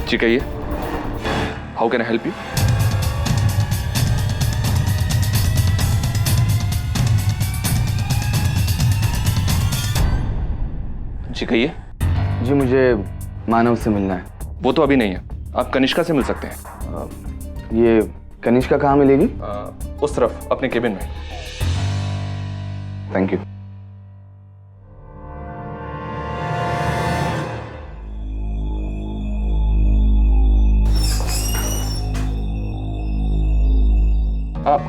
जी कहिए, how can I help you? जी कहिए। जी मुझे मानव से मिलना है। वो तो अभी नहीं है, आप कनिष्का से मिल सकते हैं। ये कनिष्का कहाँ मिलेगी? उस तरफ अपने केबिन में। Thank you.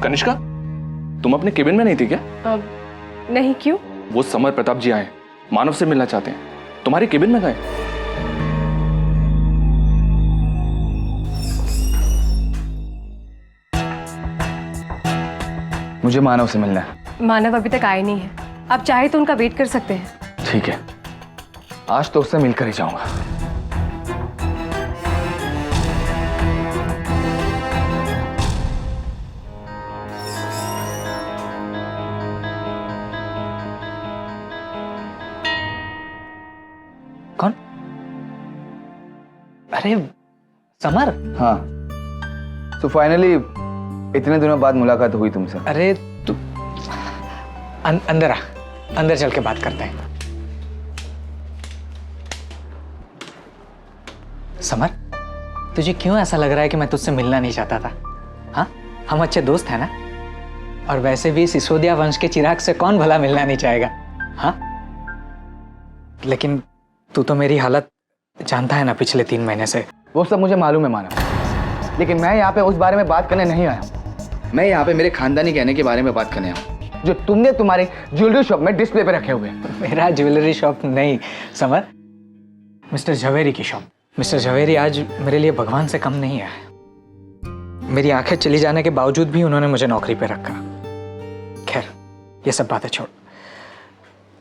कनिष्का, तुम अपने केबिन में नहीं थी क्या? नहीं, क्यों? वो समर प्रताप जी आए, मानव से मिलना चाहते हैं, तुम्हारे केबिन में गए। मुझे मानव से मिलना है। मानव अभी तक आए नहीं है, आप चाहे तो उनका वेट कर सकते हैं। ठीक है, आज तो उससे मिलकर ही जाऊंगा। कौन? अरे समर। हाँ, तो फाइनली इतने दिनों बाद मुलाकात हुई तुमसे। अरे तू अंदर आ, अंदर चल के बात करते हैं। समर, तुझे क्यों ऐसा लग रहा है कि मैं तुझसे मिलना नहीं चाहता था? हाँ, हम अच्छे दोस्त हैं ना? और वैसे भी सिसोदिया वंश के चिराग से कौन भला मिलना नहीं चाहेगा? हाँ, लेकिन तू तो मेरी हालत जानता है ना पिछले 3 महीने से। वो सब मुझे मालूम है मानव, लेकिन मैं यहाँ पे उस बारे में बात करने नहीं आया हूँ। मैं यहाँ पे मेरे खानदानी गहने के बारे में बात करने आया हूँ, जो तुमने तुम्हारे ज्वेलरी शॉप में डिस्प्ले पे रखे हुए हैं। मेरा ज्वेलरी शॉप नहीं समर, मिस्टर झवेरी की शॉप। मिस्टर झवेरी आज मेरे लिए भगवान से कम नहीं है। मेरी आंखें चली जाने के बावजूद भी उन्होंने मुझे नौकरी पे रखा। खैर, ये सब बातें छोड़।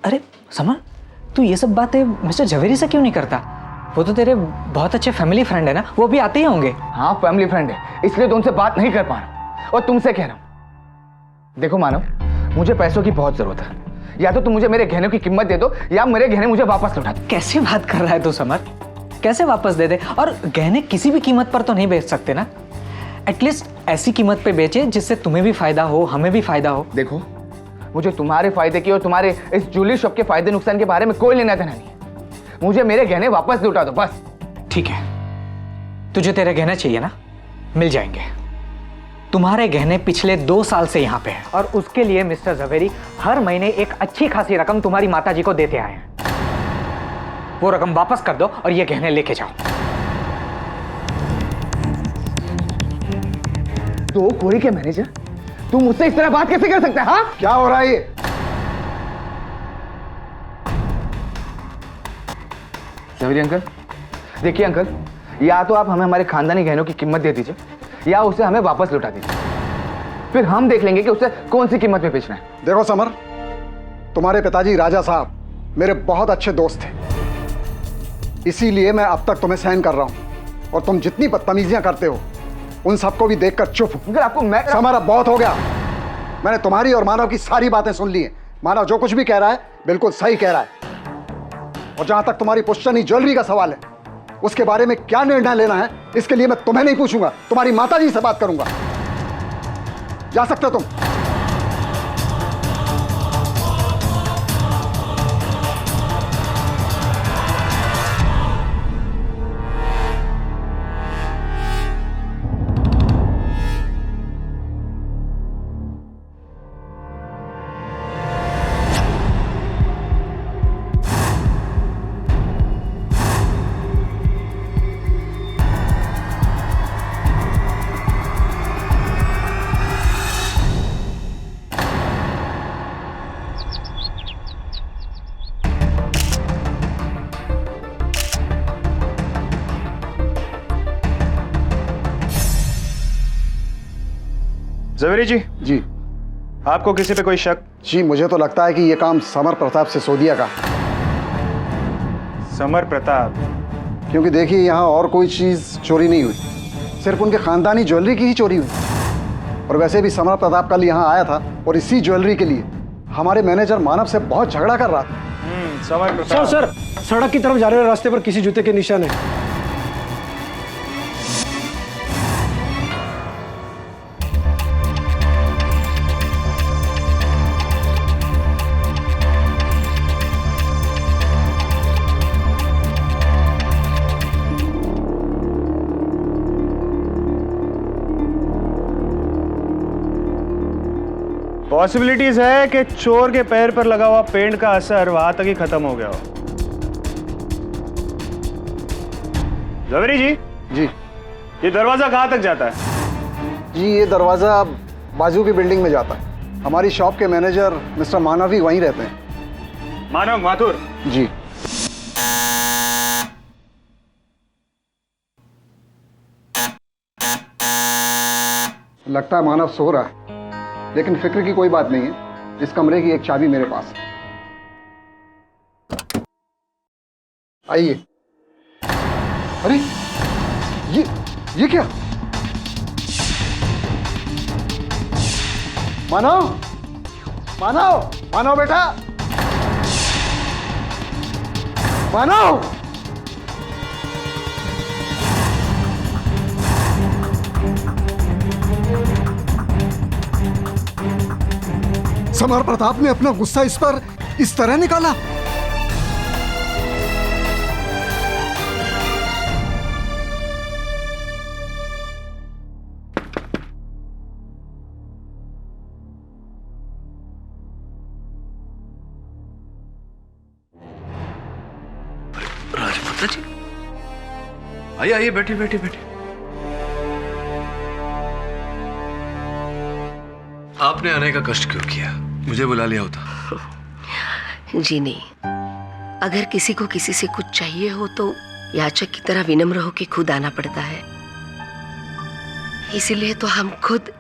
अरे समर, तू ये सब बातें मिस्टर झवेरी से क्यों नहीं करता? वो तो तेरे बहुत अच्छे फैमिली फ्रेंड है ना, वो भी आते ही होंगे। हाँ, फैमिली फ्रेंड है, इसलिए तो उनसे बात नहीं कर पा रहा। और तुमसे कह रहा हूँ, देखो मानव, मुझे पैसों की बहुत जरूरत है। या तो तुम मुझे मेरे गहनों की कीमत दे दो, या मेरे गहने मुझे वापस लौटा दो। कैसे बात कर रहा है तू समर? कैसे वापस दे दे? और गहने किसी भी कीमत पर तो नहीं बेच सकते ना। एटलीस्ट ऐसी कीमत पे बेचे जिससे तुम्हें भी फायदा हो, हमें भी फायदा हो। देखो, मुझे तुम्हारे फायदे की और तुम्हारे इस ज्वेलरी शॉप के फायदे नुकसान के बारे में कोई लेना देना नहीं है। मुझे मेरे गहने वापस लौटा दो बस। ठीक है, तुझे तेरे गहने चाहिए ना, मिल जाएंगे। तुम्हारे गहने पिछले 2 साल से यहाँ पे हैं और उसके लिए मिस्टर झवेरी हर महीने एक अच्छी खासी रकम तुम्हारी माताजी को देते आए हैं। वो रकम वापस कर दो और ये गहने लेके जाओ। तो कोई के मैनेजर, तुम मुझसे इस तरह बात कैसे कर सकते हैं? हाँ, क्या हो रहा है ये? झवेरी अंकल, देखिए अंकल, या तो आप हमें हमारे खानदानी गहनों की कीमत दे दीजिए, या उसे हमें वापस लौटा दीजिए। फिर हम देख लेंगे कि उसे कौन सी कीमत पे बेचना है। देखो समर, तुम्हारे पिताजी राजा साहब मेरे बहुत अच्छे दोस्त थे, इसीलिए मैं अब तक तुम्हें सहन कर रहा हूं। और तुम जितनी बदतमीजियां करते हो उन सबको भी देखकर चुप हूं। अगर आपको मैं समर, अब बहुत हो गया। मैंने तुम्हारी और मानव की सारी बातें सुन ली हैं। मानव जो कुछ भी कह रहा है बिल्कुल सही कह रहा है। और जहां तक तुम्हारी पुश्तनी ज्वेलरी का सवाल है, उसके बारे में क्या निर्णय लेना है इसके लिए मैं तुम्हें नहीं पूछूंगा, तुम्हारी माताजी से बात करूंगा। जा सकते हो तुम। झवेरी जी, जी आपको किसी पे कोई शक? जी, मुझे तो लगता है कि यह काम समर प्रताप सिसोदिया का। समर प्रताप? क्योंकि देखिए, यहाँ और कोई चीज चोरी नहीं हुई, सिर्फ उनके खानदानी ज्वेलरी की ही चोरी हुई। और वैसे भी समर प्रताप कल यहाँ आया था और इसी ज्वेलरी के लिए हमारे मैनेजर मानव से बहुत झगड़ा कर रहा था। समर प्रताप। सर, सड़क की तरफ जा रहे रास्ते पर किसी जूते के निशान है। पॉसिबिलिटीज है कि चोर के पैर पर लगा हुआ पेंट का असर वहां तक ही खत्म हो गया हो। जवेरी जी, जी ये दरवाजा कहाँ तक जाता है? जी, ये दरवाज़ा बाजू की बिल्डिंग में जाता है। हमारी शॉप के मैनेजर मिस्टर मानव ही वहीं रहते हैं। मानव माथुर। जी। लगता है मानव सो रहा है, लेकिन फिक्र की कोई बात नहीं है। इस कमरे की एक चाबी मेरे पास है। आइए। अरे ये क्या? मानव, मानव, मानव बेटा, मानव। समर प्रताप ने अपना गुस्सा इस पर इस तरह निकाला। राजमाता जी, आइए आइए, बैठिए बैठिए बैठिए। आपने आने का कष्ट क्यों किया? मुझे बुला लिया होता। जी नहीं, अगर किसी को किसी से कुछ चाहिए हो तो याचक की तरह विनम्र होकर खुद आना पड़ता है। इसीलिए तो हम खुद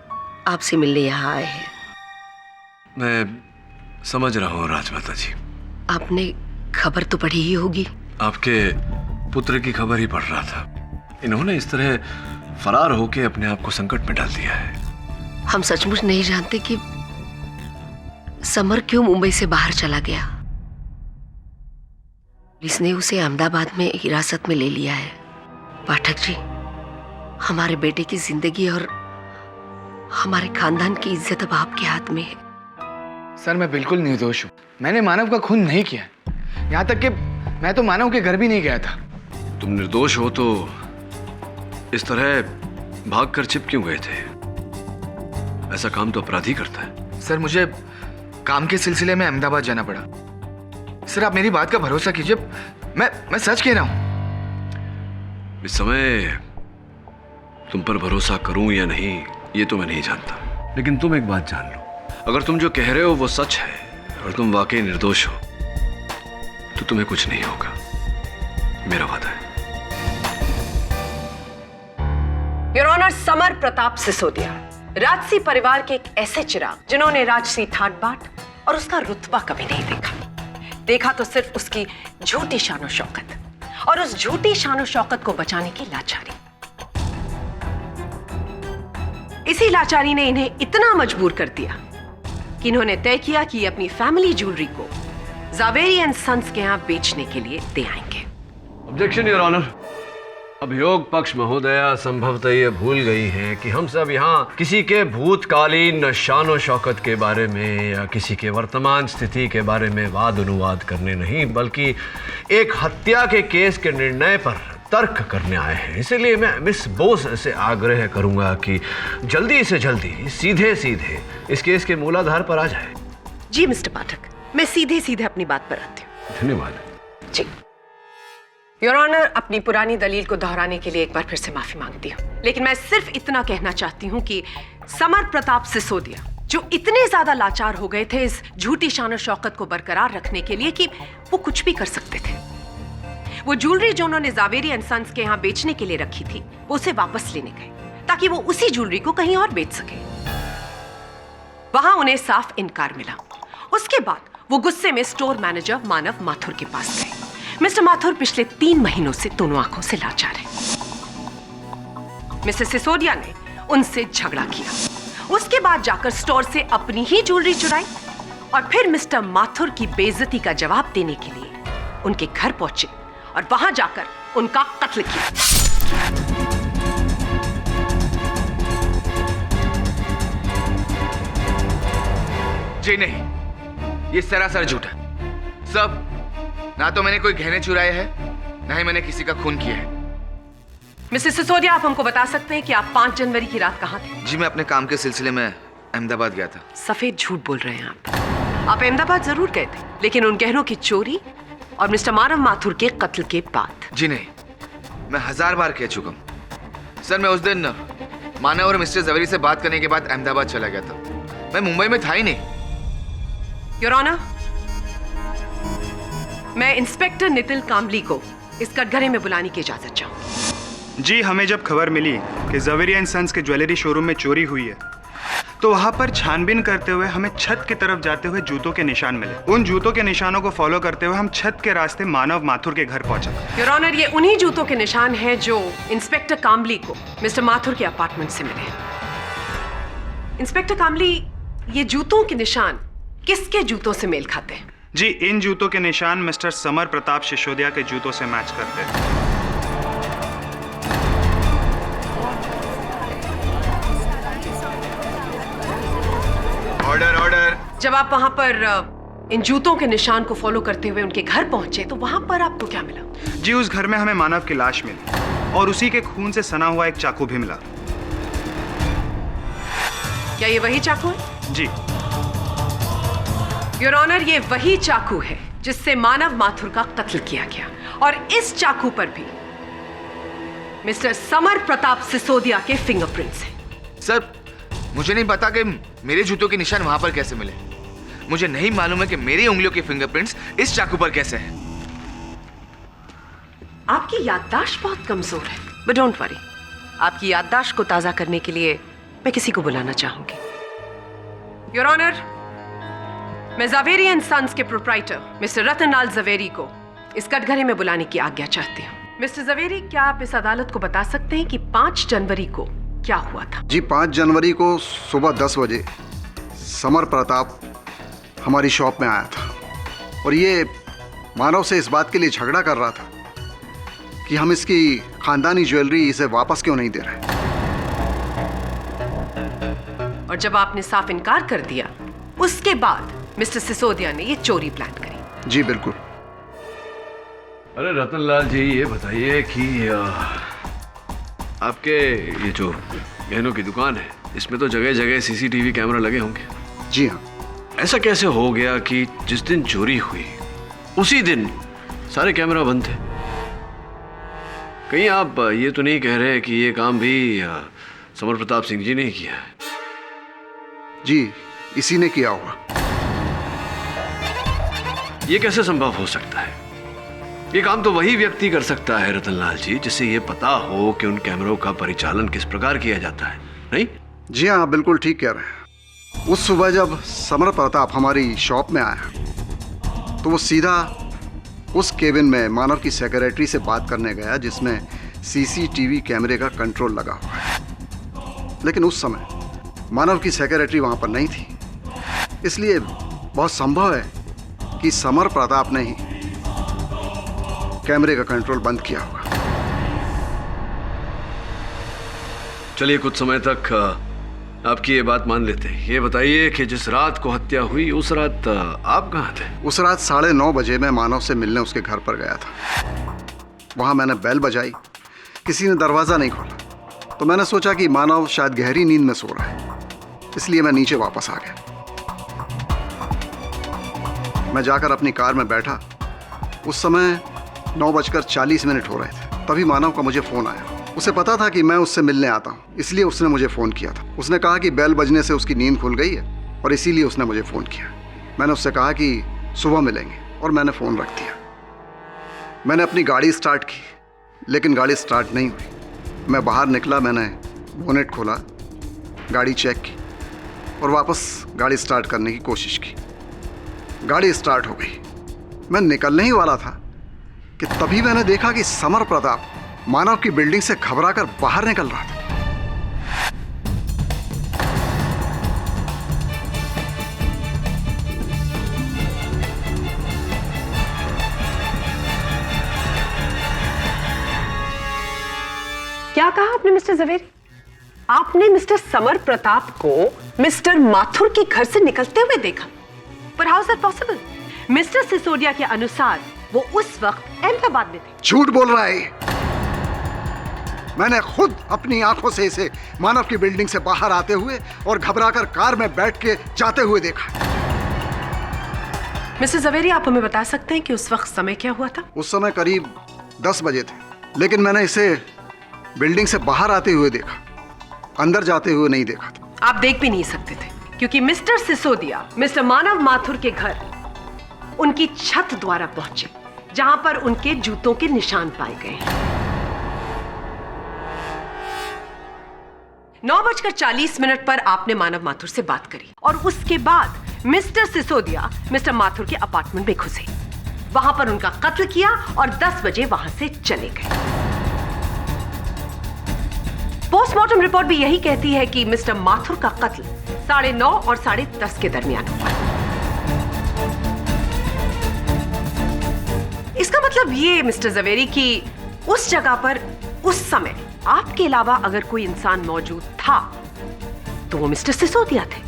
आपसे मिलने यहाँ आए हैं। मैं समझ रहा हूँ राजमाता जी। आपने खबर तो पढ़ी ही होगी। आपके पुत्र की खबर ही पढ़ रहा था। इन्होंने इस तरह फरार होकर अपने आप को संकट में डाल दिया है। हम सचमुच नहीं जानते कि समर क्यों मुंबई से बाहर चला गया। पुलिस ने उसे अहमदाबाद में हिरासत में ले लिया है। पाठक जी, हमारे बेटे की जिंदगी और हमारे खानदान की इज्जत अब आपके हाथ में है। सर, मैं बिल्कुल निर्दोष हूँ। मैंने मानव का खून नहीं किया। यहाँ तक कि मैं तो मानव के घर भी नहीं गया था। तुम निर्दोष हो तो इस तरह भागकर छिप क्यों गए थे? ऐसा काम तो अपराधी करता है। सर, मुझे काम के सिलसिले में अहमदाबाद जाना पड़ा। सर, आप मेरी बात का भरोसा कीजिए। मैं सच कह रहा हूँ। इस समय तुम पर भरोसा करूं या नहीं ये तो मैं नहीं जानता, लेकिन तुम एक बात जान लो, अगर तुम जो कह रहे हो वो सच है और तुम वाकई निर्दोष हो तो तुम्हें कुछ नहीं होगा, मेरा वादा है। योर ऑनर, समर प्रताप सिसोदिया राजसी परिवार के एक ऐसे चिराग जिन्होंने राजसी ठाट बाट और उसका रुतबा कभी नहीं देखा तो सिर्फ उसकी झूठी शानो शौकत और उस झूठी शानो शौकत को बचाने की लाचारी। इसी लाचारी ने इन्हें इतना मजबूर कर दिया कि इन्होंने तय किया कि अपनी फैमिली ज्वेलरी को जावेरी एंड सन्स के यहां बेचने के लिए दे आएंगे। Objection your honour. अभियोग पक्ष महोदया संभवतः ये भूल गई है कि हम सब यहाँ किसी के भूतकालीन शानो शौकत के बारे में या किसी के वर्तमान स्थिति के बारे में वाद अनुवाद करने नहीं, बल्कि एक हत्या के केस के निर्णय पर तर्क करने आए हैं। इसलिए मैं मिस बोस से आग्रह करूंगा कि जल्दी से जल्दी सीधे सीधे इस केस के मूलाधार पर आ जाए। जी मिस्टर पाठक, मैं सीधे सीधे अपनी बात पर आती हूँ। धन्यवाद। जी योर ऑनर, अपनी पुरानी दलील को दोहराने के लिए एक बार फिर से माफी मांगती हूँ, लेकिन मैं सिर्फ इतना कहना चाहती हूँ कि समर प्रताप सिसोदिया जो इतने ज्यादा लाचार हो गए थे इस झूठी शान शौकत को बरकरार रखने के लिए कि वो कुछ भी कर सकते थे। वो ज्वेलरी जो उन्होंने जावेरी एंड सन्स के यहाँ बेचने के लिए रखी थी वो उसे वापस लेने गए ताकि वो उसी ज्वेलरी को कहीं और बेच सके। वहां उन्हें साफ इनकार मिला। उसके बाद वो गुस्से में स्टोर मैनेजर मानव माथुर के पास गए। मिस्टर माथुर पिछले 3 महीनों से दोनों आंखों से लाचार है। मिसेस सिसोदिया ने उनसे झगड़ा किया, उसके बाद जाकर स्टोर से अपनी ही ज्वेलरी चुराई और फिर मिस्टर माथुर की बेइज्जती का जवाब देने के लिए उनके घर पहुंचे और वहां जाकर उनका कत्ल किया। जी नहीं, ये सरासर झूठ है। सब ना तो मैंने कोई गहने चुराए हैं, ना ही मैंने किसी का खून किया है। मिसेस सिसोदिया, आप हमको बता सकते हैं कि आप 5 जनवरी की रात कहां थे? जी, मैं अपने काम के सिलसिले में अहमदाबाद गया था। सफेद झूठ बोल रहे हैं आप अहमदाबाद जरूर गए थे, लेकिन उन गहनों की चोरी और मिस्टर मानव माथुर के कत्ल के बाद। जी नहीं, मैं 1000 बार कह चुका हूँ सर। मैं उस दिन मानव और मिस्टर जवेरी से बात करने के बाद अहमदाबाद चला गया था। मैं मुंबई में था ही नहीं। योर ऑनर, मैं इंस्पेक्टर नितिन कामली को इस कटघरे में बुलाने की इजाजत चाहूंगी। जी, हमें जब खबर मिली कि जवेरी एंड सन्स के ज्वेलरी शोरूम में चोरी हुई है, तो वहां पर छानबीन करते हुए हमें छत की तरफ जाते हुए जूतों के निशान मिले। उन जूतों के निशानों को फॉलो करते हुए हम छत के रास्ते मानव माथुर के घर पहुंचे। योर ऑनर, ये उन्हीं जूतों के निशान हैं जो इंस्पेक्टर कामली को मिस्टर माथुर के अपार्टमेंट से मिले। इंस्पेक्टर कामली, ये जूतों के निशान किसके जूतों से मेल खाते हैं? जी, इन जूतों के निशान मिस्टर समर प्रताप सिसोदिया के जूतों से मैच करते हैं। Order order. जब आप वहां पर इन जूतों के निशान को फॉलो करते हुए उनके घर पहुंचे, तो वहां पर आपको क्या मिला? जी, उस घर में हमें मानव की लाश मिली और उसी के खून से सना हुआ एक चाकू भी मिला। क्या ये वही चाकू है? जी। योर ऑनर, ये वही चाकू है जिससे मानव माथुर का कत्ल किया गया, और इस चाकू पर भी मिस्टर समर प्रताप सिसोदिया के फिंगरप्रिंट्स हैं। सर, मुझे नहीं पता कि मेरे जूतों के निशान वहां पर कैसे मिले। मुझे नहीं मालूम है कि मेरी उंगलियों के फिंगरप्रिंट्स इस चाकू पर कैसे हैं। आपकी याददाश्त बहुत कमजोर है, बट डोंट वरी, आपकी याददाश्त को ताजा करने के लिए मैं किसी को बुलाना चाहूंगी। योर ऑनर, मैं जवेरी एंड सन्स के प्रोप्राइटर मिस्टर रतनलाल जवेरी को इस कटघरे में बुलाने की आज्ञा चाहती हूँ। मिस्टर जवेरी, क्या आप इस अदालत को बता सकते हैं कि 5 जनवरी को क्या हुआ था? जी, 5 जनवरी को सुबह 10 बजे समर प्रताप हमारी शॉप में आया था और ये मानव से इस बात के लिए झगड़ा कर रहा था कि हम इसकी खानदानी ज्वेलरी इसे वापस क्यों नहीं दे रहे। और जब आपने साफ इनकार कर दिया, उसके बाद मिस्टर सिसोदिया ने ये चोरी प्लान करी। जी बिल्कुल। अरे रतनलाल जी, ये बताइए कि आपके ये जो गहनों की दुकान है, इसमें तो जगह जगह सीसीटीवी कैमरा लगे होंगे। जी हाँ। ऐसा कैसे हो गया कि जिस दिन चोरी हुई उसी दिन सारे कैमरा बंद थे? कहीं आप ये तो नहीं कह रहे कि ये काम भी समर प्रताप सिंह जी ने किया है? जी, इसी ने किया होगा। ये कैसे संभव हो सकता है? ये काम तो वही व्यक्ति कर सकता है रतनलाल जी, जिसे ये पता हो कि उन कैमरों का परिचालन किस प्रकार किया जाता है, नहीं? जी हाँ, बिल्कुल ठीक कह रहे हैं। उस सुबह जब समर प्रताप हमारी शॉप में आया तो वो सीधा उस केबिन में मानव की सेक्रेटरी से बात करने गया जिसमें सीसीटीवी कैमरे का कंट्रोल लगा हुआ है। लेकिन उस समय मानव की सेक्रेटरी वहां पर नहीं थी, इसलिए बहुत संभव है कि समर प्रताप ने ही कैमरे का कंट्रोल बंद किया होगा। चलिए, कुछ समय तक आपकी ये बात मान लेते हैं। ये बताइए कि जिस रात को हत्या हुई उस रात आप कहाँ थे? उस रात 9:30 बजे मैं मानव से मिलने उसके घर पर गया था। वहां मैंने बेल बजाई, किसी ने दरवाज़ा नहीं खोला, तो मैंने सोचा कि मानव शायद गहरी नींद में सो रहा है, इसलिए मैं नीचे वापस आ गया। मैं जाकर अपनी कार में बैठा। उस समय 9:40 हो रहे थे। तभी मानव का मुझे फ़ोन आया। उसे पता था कि मैं उससे मिलने आता हूँ, इसलिए उसने मुझे फ़ोन किया था। उसने कहा कि बेल बजने से उसकी नींद खुल गई है और इसीलिए उसने मुझे फ़ोन किया। मैंने उससे कहा कि सुबह मिलेंगे और मैंने फ़ोन रख दिया। मैंने अपनी गाड़ी स्टार्ट की, लेकिन गाड़ी स्टार्ट नहीं हुई। मैं बाहर निकला, मैंने बोनेट खोला, गाड़ी चेक की और वापस गाड़ी स्टार्ट करने की कोशिश की। गाड़ी स्टार्ट हो गई। मैं निकलने ही वाला था कि तभी मैंने देखा कि समर प्रताप मानव की बिल्डिंग से घबराकर बाहर निकल रहा था। क्या कहा आपने मिस्टर जवेरी? आपने मिस्टर समर प्रताप को मिस्टर माथुर के घर से निकलते हुए देखा? पर how is that possible? Mister Sisodia के अनुसार वो उस वक्त अहमदाबाद में थे। झूठ बोल रहा है। मैंने खुद अपनी आंखों से इसे मानव की बिल्डिंग से बाहर आते हुए और घबराकर कार में बैठ के जाते हुए देखा। मिस्टर जवेरी, आप हमें बता सकते हैं कि उस वक्त समय क्या हुआ था? उस समय करीब 10 बजे थे, लेकिन मैंने इसे बिल्डिंग से बाहर आते हुए देखा, अंदर जाते हुए नहीं देखा था। आप देख भी नहीं सकते थे क्योंकि मिस्टर सिसोदिया मिस्टर मानव माथुर के घर उनकी छत द्वारा पहुंचे, जहां पर उनके जूतों के निशान पाए गए हैं। 9:40 पर आपने मानव माथुर से बात करी और उसके बाद मिस्टर सिसोदिया मिस्टर माथुर के अपार्टमेंट में घुसे, वहां पर उनका कत्ल किया और 10 बजे वहां से चले गए। पोस्टमार्टम रिपोर्ट भी यही कहती है कि मिस्टर माथुर का कत्ल 9:30 और 10:30 के दरमियान हुआ। इसका मतलब ये मिस्टर जवेरी कि उस जगह पर उस समय आपके अलावा अगर कोई इंसान मौजूद था तो वो मिस्टर सिसोदिया थे।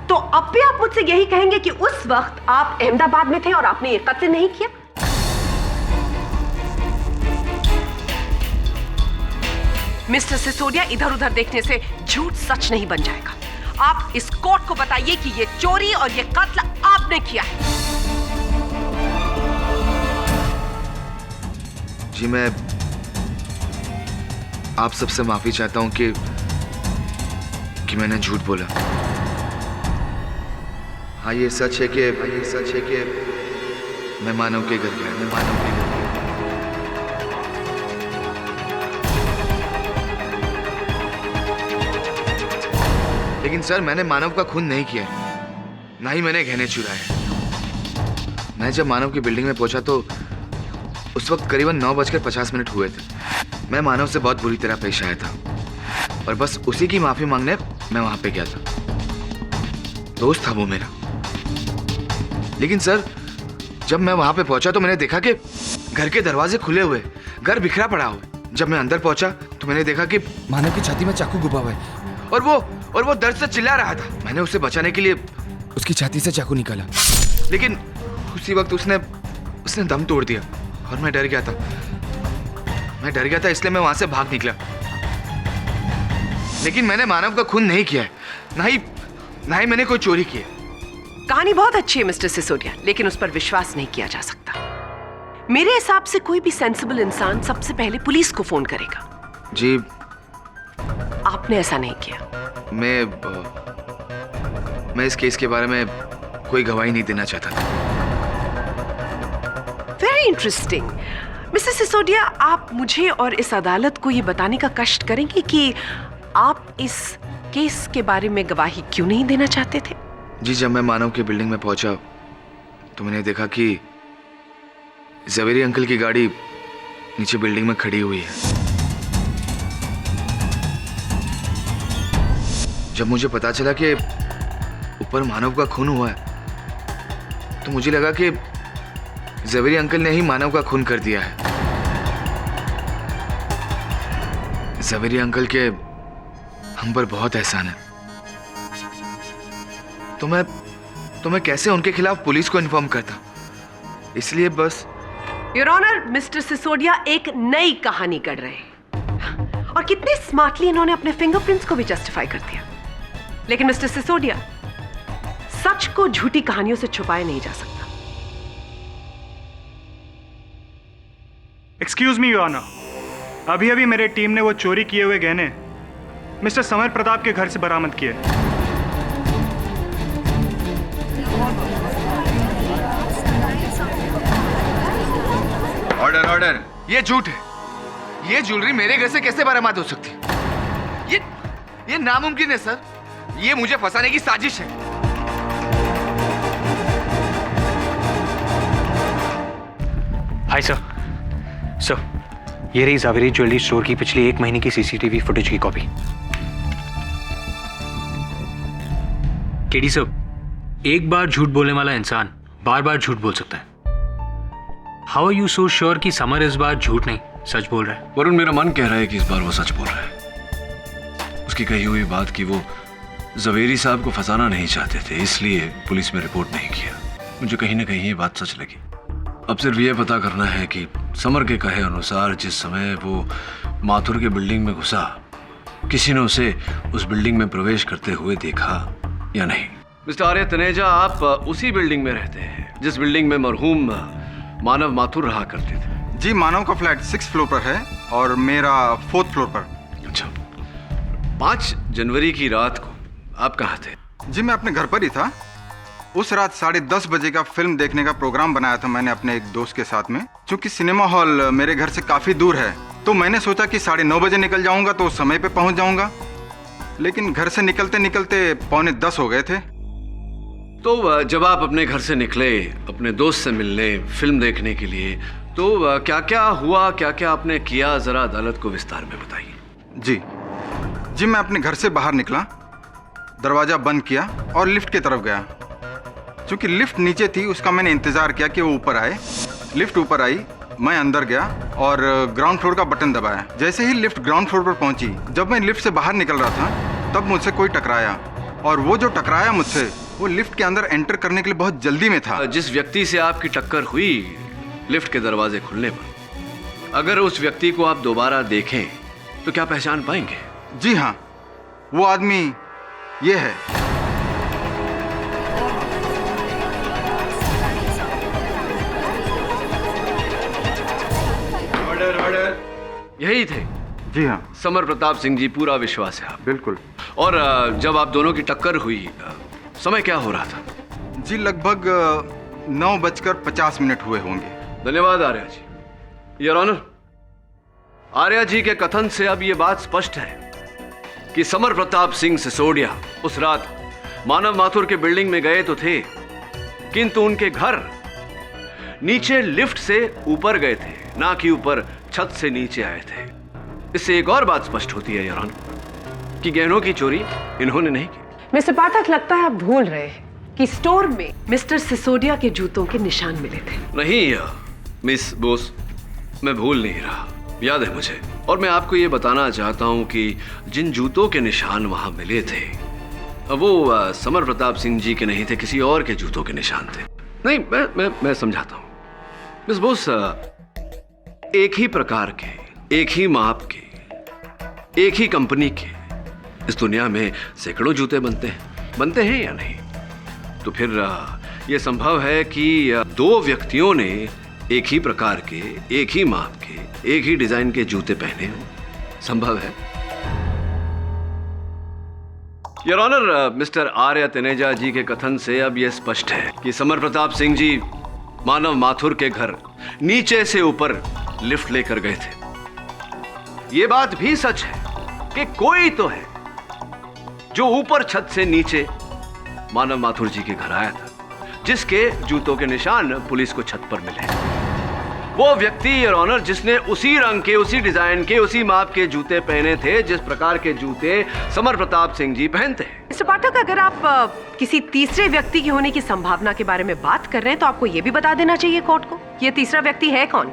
तो अब भी आप मुझसे यही कहेंगे कि उस वक्त आप अहमदाबाद में थे और आपने ये कत्ल नहीं किया? मिस्टर सिसोदिया, इधर उधर देखने से झूठ सच नहीं बन जाएगा। आप इस कोर्ट को बताइए कि ये चोरी और ये कत्ल आपने किया है। जी, मैं आप सबसे माफी चाहता हूं कि मैंने झूठ बोला। हाँ, ये सच है कि मैं मानव के घर गया। लेकिन सर, मैंने मानव का खून नहीं किया, ना ही मैंने गहने चुराए। मैं जब मानव की बिल्डिंग में पहुंचा तो उस वक्त करीबन 9:50 हुए थे। मैं मानव से बहुत बुरी तरह पेश आया था और बस उसी की माफी मांगने मैं वहां पे गया था। दोस्त था वो मेरा। लेकिन सर, जब मैं वहां पे पहुंचा तो मैंने देखा कि घर के दरवाजे खुले हुए, घर बिखरा पड़ा हुआ। जब मैं अंदर पहुंचा तो मैंने देखा कि मानव की छाती में चाकू घुसा हुआ है और वो दर्द से चिल्ला रहा था। मैंने उसे बचाने के लिए उसकी छाती से चाकू निकाला, लेकिन उसी वक्त उसने दम तोड़ दिया और मैं डर गया था। इसलिए मैं वहां से भाग निकला। लेकिन मैंने मानव का खून नहीं किया है, ना ही मैंने कोई चोरी की है। कहानी बहुत अच्छी है मिस्टर सिसोदिया, लेकिन उस पर विश्वास नहीं किया जा सकता। मेरे हिसाब से कोई भी सेंसिबल इंसान सबसे पहले पुलिस को फोन करेगा। जी, आपने ऐसा नहीं किया। मैं इस केस के बारे में कोई गवाही नहीं देना चाहता था। Very interesting. मिस्टर सिसोदिया, आप मुझे और इस अदालत को ये बताने का कष्ट करेंगे कि आप इस केस के बारे में गवाही क्यों नहीं देना चाहते थे? जी, जब मैं मानव की बिल्डिंग में पहुंचा तो मैंने देखा कि जवेरी अंकल की गाड़ी नीचे बिल्डिंग में खड़ी हुई है। जब मुझे पता चला कि ऊपर मानव का खून हुआ है तो मुझे लगा कि जवेरी अंकल ने ही मानव का खून कर दिया है। जवेरी अंकल के हम पर बहुत एहसान है। तो मैं कैसे उनके खिलाफ पुलिस को इन्फॉर्म करता? इसलिए बस। योर ऑनर, मिस्टर सिसोदिया एक नई कहानी गढ़ रहे हैं और कितने स्मार्टली इन्होंने अपने फिंगरप्रिंट्स को भी जस्टिफाई कर दिया। लेकिन मिस्टर सिसोदिया, सच को झूठी कहानियों से छुपाया नहीं जा सकता। एक्सक्यूज मी योर ऑनर, अभी मेरे टीम ने वो चोरी किए हुए गहने मिस्टर समर प्रताप के घर से बरामद किए। ऑर्डर। ये झूठ है। ये ज्वेलरी मेरे घर से कैसे बरामद हो सकती है? ये नामुमकिन है सर। ये मुझे फंसाने की साजिश है। हाय सर, ये रही ज़ावेरी ज्वेलरी स्टोर की पिछली 1 महीने की सीसीटीवी फुटेज की कॉपी। केडी साहब, एक बार झूठ बोलने वाला इंसान बार बार झूठ बोल सकता है। How are you so sure कि समर इस बार झूठ नहीं सच बोल रहा है? वरुण, मेरा मन कह रहा है कि इस बार वो सच बोल रहा है। उसकी कही हुई बात कि वो जवेरी साहब को फंसाना नहीं चाहते थे, इसलिए पुलिस में रिपोर्ट नहीं किया। मुझे कहीं ना कहीं ये बात सच लगी। अब सिर्फ ये पता करना है कि समर के कहे अनुसार जिस समय वो माथुर की बिल्डिंग में घुसा, किसी ने उसे उस बिल्डिंग में प्रवेश करते हुए देखा या नहीं। मिस्टर आर्य तनेजा, आप उसी बिल्डिंग में रहते हैं जिस बिल्डिंग में मरहूम मानव माथुर रहा करते थे? जी, मानव का फ्लैट 6th फ्लोर पर है और मेरा 4th फ्लोर पर। अच्छा, 5 जनवरी की रात को आप कहाँ थे? जी, मैं अपने घर पर ही था। उस रात 10:30 बजे का फिल्म देखने का प्रोग्राम बनाया था मैंने अपने एक दोस्त के साथ में। चूंकि सिनेमा हॉल मेरे घर से काफ़ी दूर है तो मैंने सोचा कि 9:30 बजे निकल जाऊंगा तो समय पे पहुंच जाऊंगा, लेकिन घर से निकलते निकलते 9:45 हो गए थे। तो जब आप अपने घर से निकले अपने दोस्त से मिलने, फिल्म देखने के लिए, तो क्या क्या हुआ, क्या क्या आपने किया, जरा अदालत को विस्तार में बताइए। जी, मैं अपने घर से बाहर निकला, दरवाज़ा बंद किया और लिफ्ट की तरफ गया। चूंकि लिफ्ट नीचे थी उसका मैंने इंतज़ार किया कि वो ऊपर आए। लिफ्ट ऊपर आई, मैं अंदर गया और ग्राउंड फ्लोर का बटन दबाया। जैसे ही लिफ्ट ग्राउंड फ्लोर पर पहुंची, जब मैं लिफ्ट से बाहर निकल रहा था तब मुझसे कोई टकराया, और वो जो टकराया मुझसे वो लिफ्ट के अंदर एंटर करने के लिए बहुत जल्दी में था। जिस व्यक्ति से आपकी टक्कर हुई लिफ्ट के दरवाजे खुलने पर, अगर उस व्यक्ति को आप दोबारा देखें तो क्या पहचान पाएंगे? जी हाँ, वो आदमी ये है। ऑर्डर। यही थे? जी हाँ। समर प्रताप सिंह जी, पूरा विश्वास है आप? बिल्कुल। और जब आप दोनों की टक्कर हुई, समय क्या हो रहा था? जी, लगभग 9:50 हुए होंगे। धन्यवाद आर्या जी। योर ऑनर, आर्या जी के कथन से अब यह बात स्पष्ट है कि समर प्रताप सिंह सिसोदिया उस रात मानव माथुर के बिल्डिंग में गए तो थे, किंतु उनके घर नीचे लिफ्ट से ऊपर गए थे, ना कि ऊपर छत से नीचे आए थे। इससे एक और बात स्पष्ट होती है योर ऑनर कि गहनों की चोरी इन्होंने नहीं की। मिस्टर पाठक, लगता है आप भूल रहे हैं कि स्टोर में मिस्टर सिसोदिया के जूतों के निशान मिले थे। नहीं मिस बोस, मैं भूल नहीं रहा, याद है मुझे। और मैं आपको ये बताना चाहता हूं कि जिन जूतों के निशान वहां मिले थे वो समर प्रताप सिंह जी के नहीं थे, किसी और के जूतों के निशान थे। नहीं, मैं समझाता हूं मिस बोस। एक ही प्रकार के, एक ही माप के, एक ही कंपनी के इस दुनिया में सैकड़ों जूते बनते हैं या नहीं? तो फिर यह संभव है कि 2 व्यक्तियों ने एक ही प्रकार के, एक ही माप के, एक ही डिजाइन के जूते पहने हो। संभव है। योर ऑनर, मिस्टर आर्य तनेजा जी के कथन से अब यह स्पष्ट है कि समर प्रताप सिंह जी मानव माथुर के घर नीचे से ऊपर लिफ्ट लेकर गए थे। यह बात भी सच है कि कोई तो है जो ऊपर छत से नीचे मानव माथुर जी के घर आया था, जिसके जूतों के निशान पुलिस को छत पर मिले। वो व्यक्ति योर ऑनर जिसने उसी रंग के, उसी डिजाइन के, उसी माप के जूते पहने थे जिस प्रकार के जूते समर प्रताप सिंह जी पहनते हैं। मिस्टर पाठक, अगर आप किसी तीसरे व्यक्ति के होने की संभावना के बारे में बात कर रहे हैं तो आपको यह भी बता देना चाहिए कोर्ट को, ये तीसरा व्यक्ति है कौन?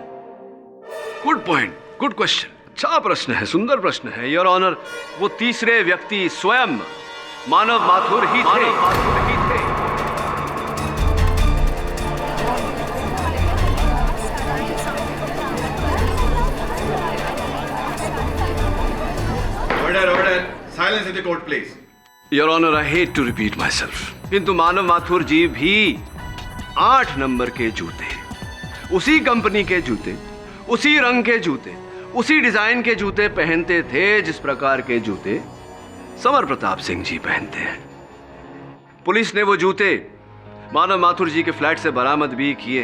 Good point, good question. अच्छा प्रश्न है, सुंदर प्रश्न है योर ऑनर। वो तीसरे व्यक्ति स्वयं मानव माथुर ही थे। Order. Silence in the court, please. Your honour, I hate to repeat myself, किंतु मानव माथुर जी भी 8 नंबर के जूते, उसी कंपनी के जूते, उसी रंग के जूते, उसी डिजाइन के जूते पहनते थे जिस प्रकार के जूते समर प्रताप सिंह जी पहनते हैं। पुलिस ने वो जूते मानव माथुर जी के फ्लैट से बरामद भी किए।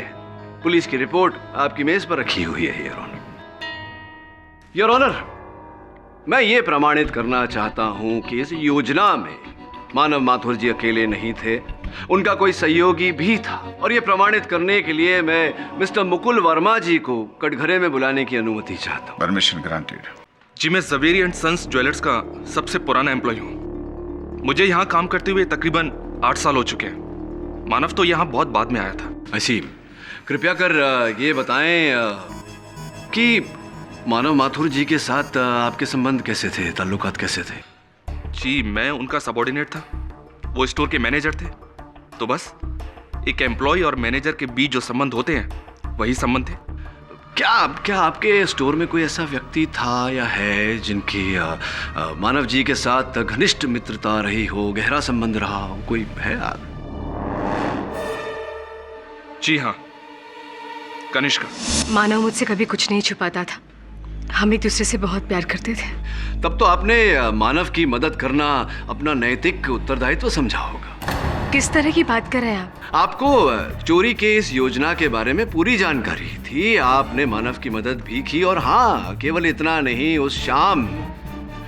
पुलिस की रिपोर्ट आपकी मेज पर रखी हुई है योर ऑनर। योर ऑनर, मैं ये प्रमाणित करना चाहता हूं कि इस योजना में मानव माथुर जी अकेले नहीं थे, उनका कोई सहयोगी भी था। और ये प्रमाणित करने के लिए मैं मिस्टर मुकुल वर्मा जी को कटघरे में बुलाने की अनुमति चाहता हूं। Permission granted. जी, मैं ज़वेरी एंड सन्स ज्वेलर्स का सबसे पुराना एम्प्लॉय हूँ। मुझे यहाँ काम करते हुए तकरीबन 8 साल हो चुके हैं। मानव तो यहाँ बहुत बाद में आया था। ऐसी कृपया कर ये बताएं कि मानव माथुर जी के साथ आपके संबंध कैसे थे, ताल्लुकात कैसे थे? जी, मैं उनका सबॉर्डिनेट था, वो स्टोर के मैनेजर थे। तो बस एक एम्प्लॉय और मैनेजर के बीच जो संबंध होते हैं वही संबंध है। क्या आपके स्टोर में कोई ऐसा व्यक्ति था या है जिनकी मानव जी के साथ घनिष्ठ मित्रता रही हो, गहरा संबंध रहा हो? कोई है आप? जी हाँ, कनिष्का। मानव मुझसे कभी कुछ नहीं छुपाता था। हम एक दूसरे से बहुत प्यार करते थे। तब तो आपने मानव की मदद करना अपना नैतिक उत्तरदायित्व समझा होगा। किस तरह की बात कर रहे हैं आप? आपको चोरी के इस योजना के बारे में पूरी जानकारी थी, आपने मानव की मदद भी की। और हाँ, केवल इतना नहीं, उस शाम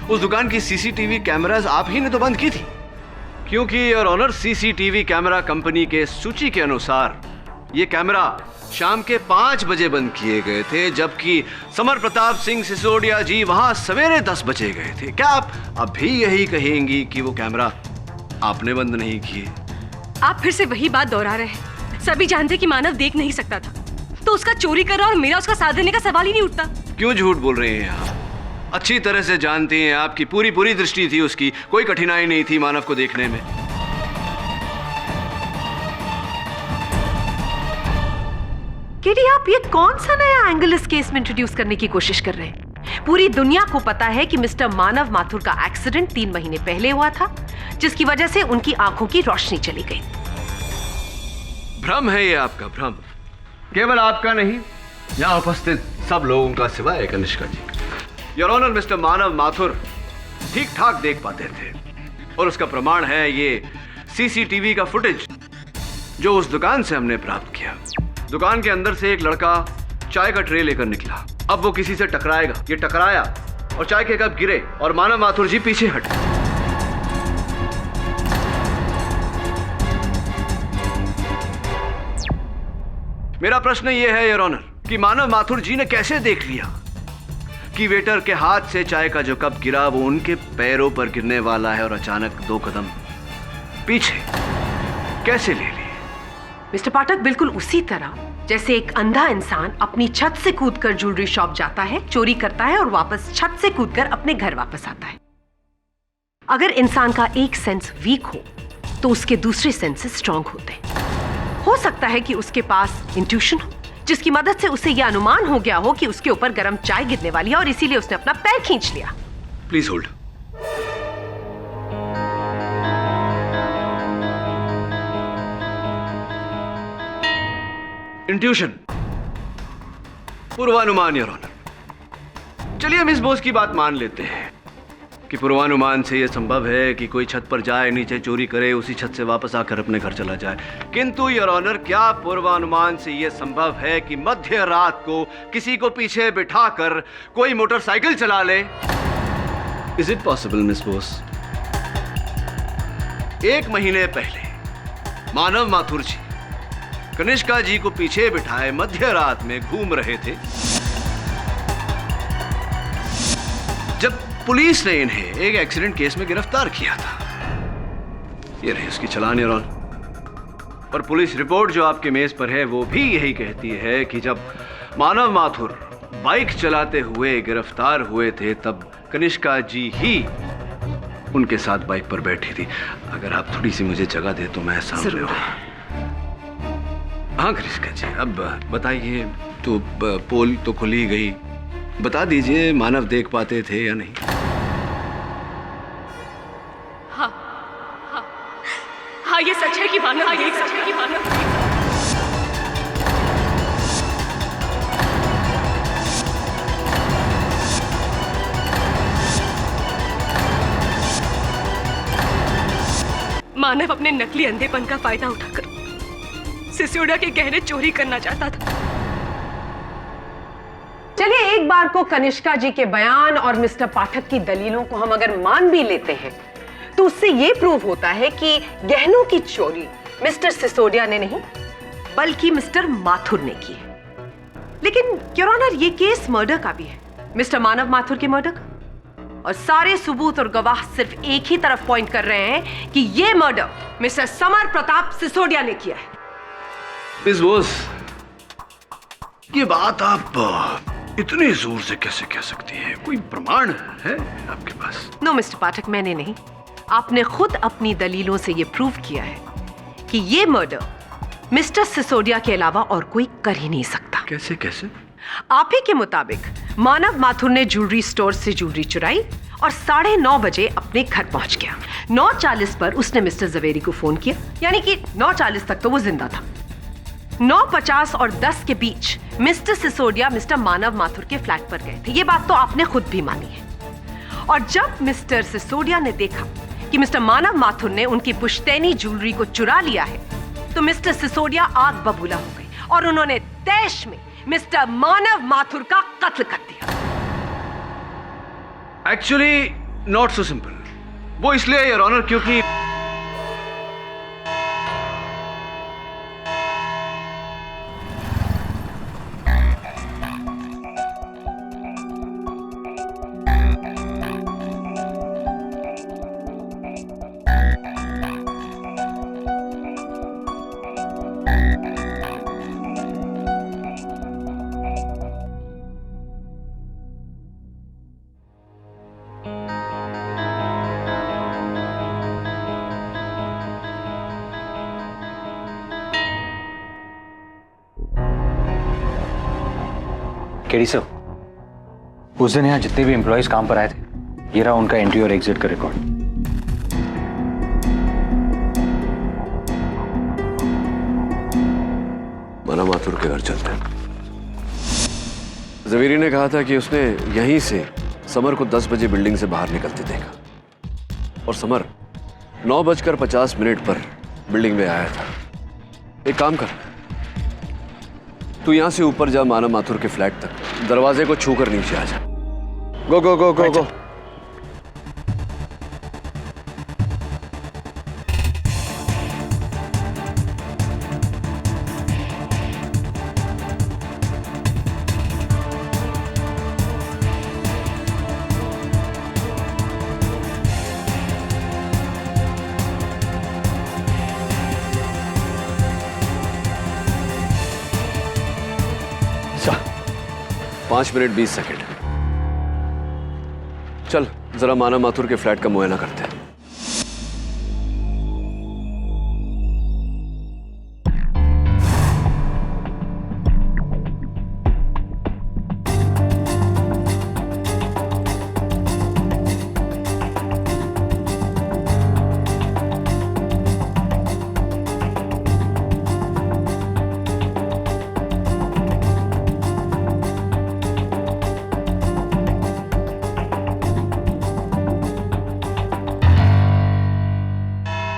उस दुकान की सीसीटीवी कैमरास आप ही ने तो बंद की थी, क्योंकि your honour CCTV camera company के सूची के अनुसार ये कैमरा शाम के 5 बजे बंद किए गए थे, जबकि समर प्रताप सिंह सिसोदिया जी वहां सवेरे 10 बजे गए थे। क्या आप अभी यही कहेंगी कि वो कैमरा आपने बंद नहीं किए? आप फिर से वही बात दोहरा रहे हैं। सभी जानते कि मानव देख नहीं सकता था, तो उसका चोरी करना और मेरा उसका साथ देने का सवाल ही नहीं उठता। क्यों झूठ बोल रहे हैं आप? अच्छी तरह से जानती हैं, आपकी पूरी दृष्टि थी उसकी, कोई कठिनाई नहीं थी मानव को देखने में। केडी, आप ये कौन सा नया एंगल इस केस में इंट्रोड्यूस करने की कोशिश कर रहे हैं? पूरी दुनिया को पता है कि मिस्टर मानव माथुर का एक्सीडेंट 3 महीने पहले हुआ था, जिसकी वजह से उनकी आंखों की रोशनी चली गई। भ्रम है ये आपका, भ्रम। केवल आपका नहीं, यहाँ उपस्थित सब लोगों का सिवाय कनिष्का जी का। योर ऑनर, मिस्टर मानव माथुर ठीक ठाक देख पाते थे, और उसका प्रमाण है ये सीसीटीवी का फुटेज जो उस दुकान से हमने प्राप्त किया। दुकान के अंदर से एक लड़का चाय का ट्रे लेकर निकला। अब वो किसी से टकराएगा, ये टकराया और चाय के कप गिरे और मानव माथुर जी पीछे हटे। मेरा प्रश्न ये है योर ऑनर कि मानव माथुर जी ने कैसे देख लिया कि वेटर के हाथ से चाय का जो कप गिरा वो उनके पैरों पर गिरने वाला है, और अचानक 2 कदम पीछे कैसे ले लिए? मिस्टर पाठक, बिल्कुल उसी तरह जैसे एक अंधा इंसान अपनी छत से कूदकर ज्वेलरी शॉप जाता है, चोरी करता है और वापस छत से कूदकर अपने घर वापस आता है। अगर इंसान का एक सेंस वीक हो तो उसके दूसरे सेंसेस स्ट्रांग होते हैं। हो सकता है कि उसके पास इंट्यूशन हो, जिसकी मदद से उसे यह अनुमान हो गया हो कि उसके ऊपर गर्म चाय गिरने वाली है और इसीलिए उसने अपना पैर खींच लिया। Please hold. इंट्यूशन, पूर्वानुमान योर ऑनर। चलिए मिस बोस की बात मान लेते हैं कि पूर्वानुमान से यह संभव है कि कोई छत पर जाए, नीचे चोरी करे, उसी छत से वापस आकर अपने घर चला जाए। किंतु योर ऑनर, क्या पूर्वानुमान से यह संभव है कि मध्य रात को किसी को पीछे बिठाकर कोई मोटरसाइकिल चला ले? Is it possible miss Bose? 1 महीने पहले मानव माथुर जी कनिष्का जी को पीछे बिठाए मध्य रात में घूम रहे थे, जब पुलिस ने इन्हें एक एक्सीडेंट केस में गिरफ्तार किया था। ये रही उसकी चालान योर ऑनर। और पुलिस रिपोर्ट जो आपके मेज पर है वो भी यही कहती है कि जब मानव माथुर बाइक चलाते हुए गिरफ्तार हुए थे तब कनिष्का जी ही उनके साथ बाइक पर बैठी थी। अगर आप थोड़ी सी मुझे जगह दे तो मैं सामने हूं। हाँ कनिष्का जी, अब बताइए, तो पोल तो खुली गई, बता दीजिए मानव देख पाते थे या नहीं? हाँ, ये सच है कि मानव देख सकता है। मानव अपने नकली अंधेपन का फायदा उठाकर सिसोदिया के गहने चोरी करना चाहता था। चलिए, एक बार को कनिष्का जी के बयान और मिस्टर पाठक की दलीलों को हम अगर मान भी लेते हैं तो उससे यह प्रूव होता है कि गहनों की चोरी मिस्टर सिसोदिया ने नहीं बल्कि मिस्टर माथुर ने की है। लेकिन योर ऑनर, ये केस मर्डर का भी है, मिस्टर मानव माथुर के मर्डर का। और सारे सबूत और गवाह सिर्फ एक ही तरफ पॉइंट कर रहे हैं कि यह murder mister summer Pratap Sisodia ने किया है। मिस बोस, ये बात आप इतने जोर से कैसे कह सकती हैं? कोई प्रमाण है आपके पास? नो मिस्टर पाठक, मैंने नहीं, आपने खुद अपनी दलीलों से यह प्रूव किया है कि यह मर्डर मिस्टर सिसोदिया के अलावा और कोई कर ही नहीं सकता। कैसे कैसे? आप ही के मुताबिक मानव माथुर ने ज्वेलरी स्टोर से ज्वेलरी चुराई और 9:30 बजे अपने घर पहुंच गया। 9:40 पर उसने मिस्टर जवेरी को फोन किया, यानी कि 9:40 तक तो वो जिंदा था। 9:50 और 10 के बीच मिस्टर सिसोदिया मिस्टर मानव माथुर के फ्लैट पर गए थे। ये बात तो आपने खुद भी मानी है। और जब मिस्टर सिसोदिया ने देखा कि मिस्टर मानव माथुर ने उनकी पुश्तैनी ज्वेलरी को चुरा लिया है, तो मिस्टर सिसोदिया आग बबूला हो गए और उन्होंने तैश में मिस्टर मानव माथुर का कत्ल कर दिया। Actually not so simple. वो इसलिए योर ऑनर क्योंकि केडी साहब, उस दिन यहाँ जितने भी एम्प्लॉयज काम पर आए थे, ये रहा उनका एंट्री और एग्जिट का रिकॉर्ड। मानव माथुर के घर चलते हैं। जवेरी ने कहा था कि उसने यहीं से समर को 10 बजे बिल्डिंग से बाहर निकलते देखा और समर 9:50 पर बिल्डिंग में आया था। एक काम कर, तू यहां से ऊपर जा, मानव माथुर के फ्लैट तक, दरवाजे को छूकर नीचे आ जा। Go go go go go. Sir, 5 minute 20 second. चल जरा मानव माथुर के फ्लैट का मुआयना करते हैं।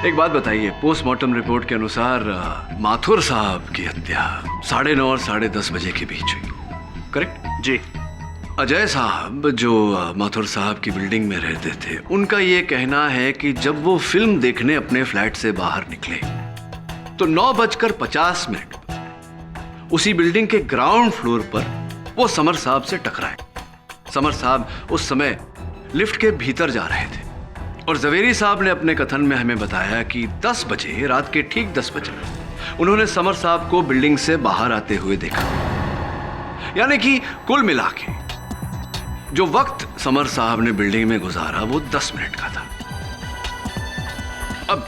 एक बात बताइए, पोस्टमार्टम रिपोर्ट के अनुसार माथुर साहब की हत्या 9:30 और 10:30 बजे के बीच हुई, करेक्ट? जी। अजय साहब जो माथुर साहब की बिल्डिंग में रहते थे, उनका ये कहना है कि जब वो फिल्म देखने अपने फ्लैट से बाहर निकले तो 9:50 पर उसी बिल्डिंग के ग्राउंड फ्लोर पर वो समर साहब से टकराए। समर साहब उस समय लिफ्ट के भीतर जा रहे थे और जवेरी साहब ने अपने कथन में हमें बताया कि 10 बजे, रात के ठीक 10 बजे उन्होंने समर साहब को बिल्डिंग से बाहर आते हुए देखा। यानी कि कुल मिला के जो वक्त समर साहब ने बिल्डिंग में गुजारा वो 10 मिनट का था। अब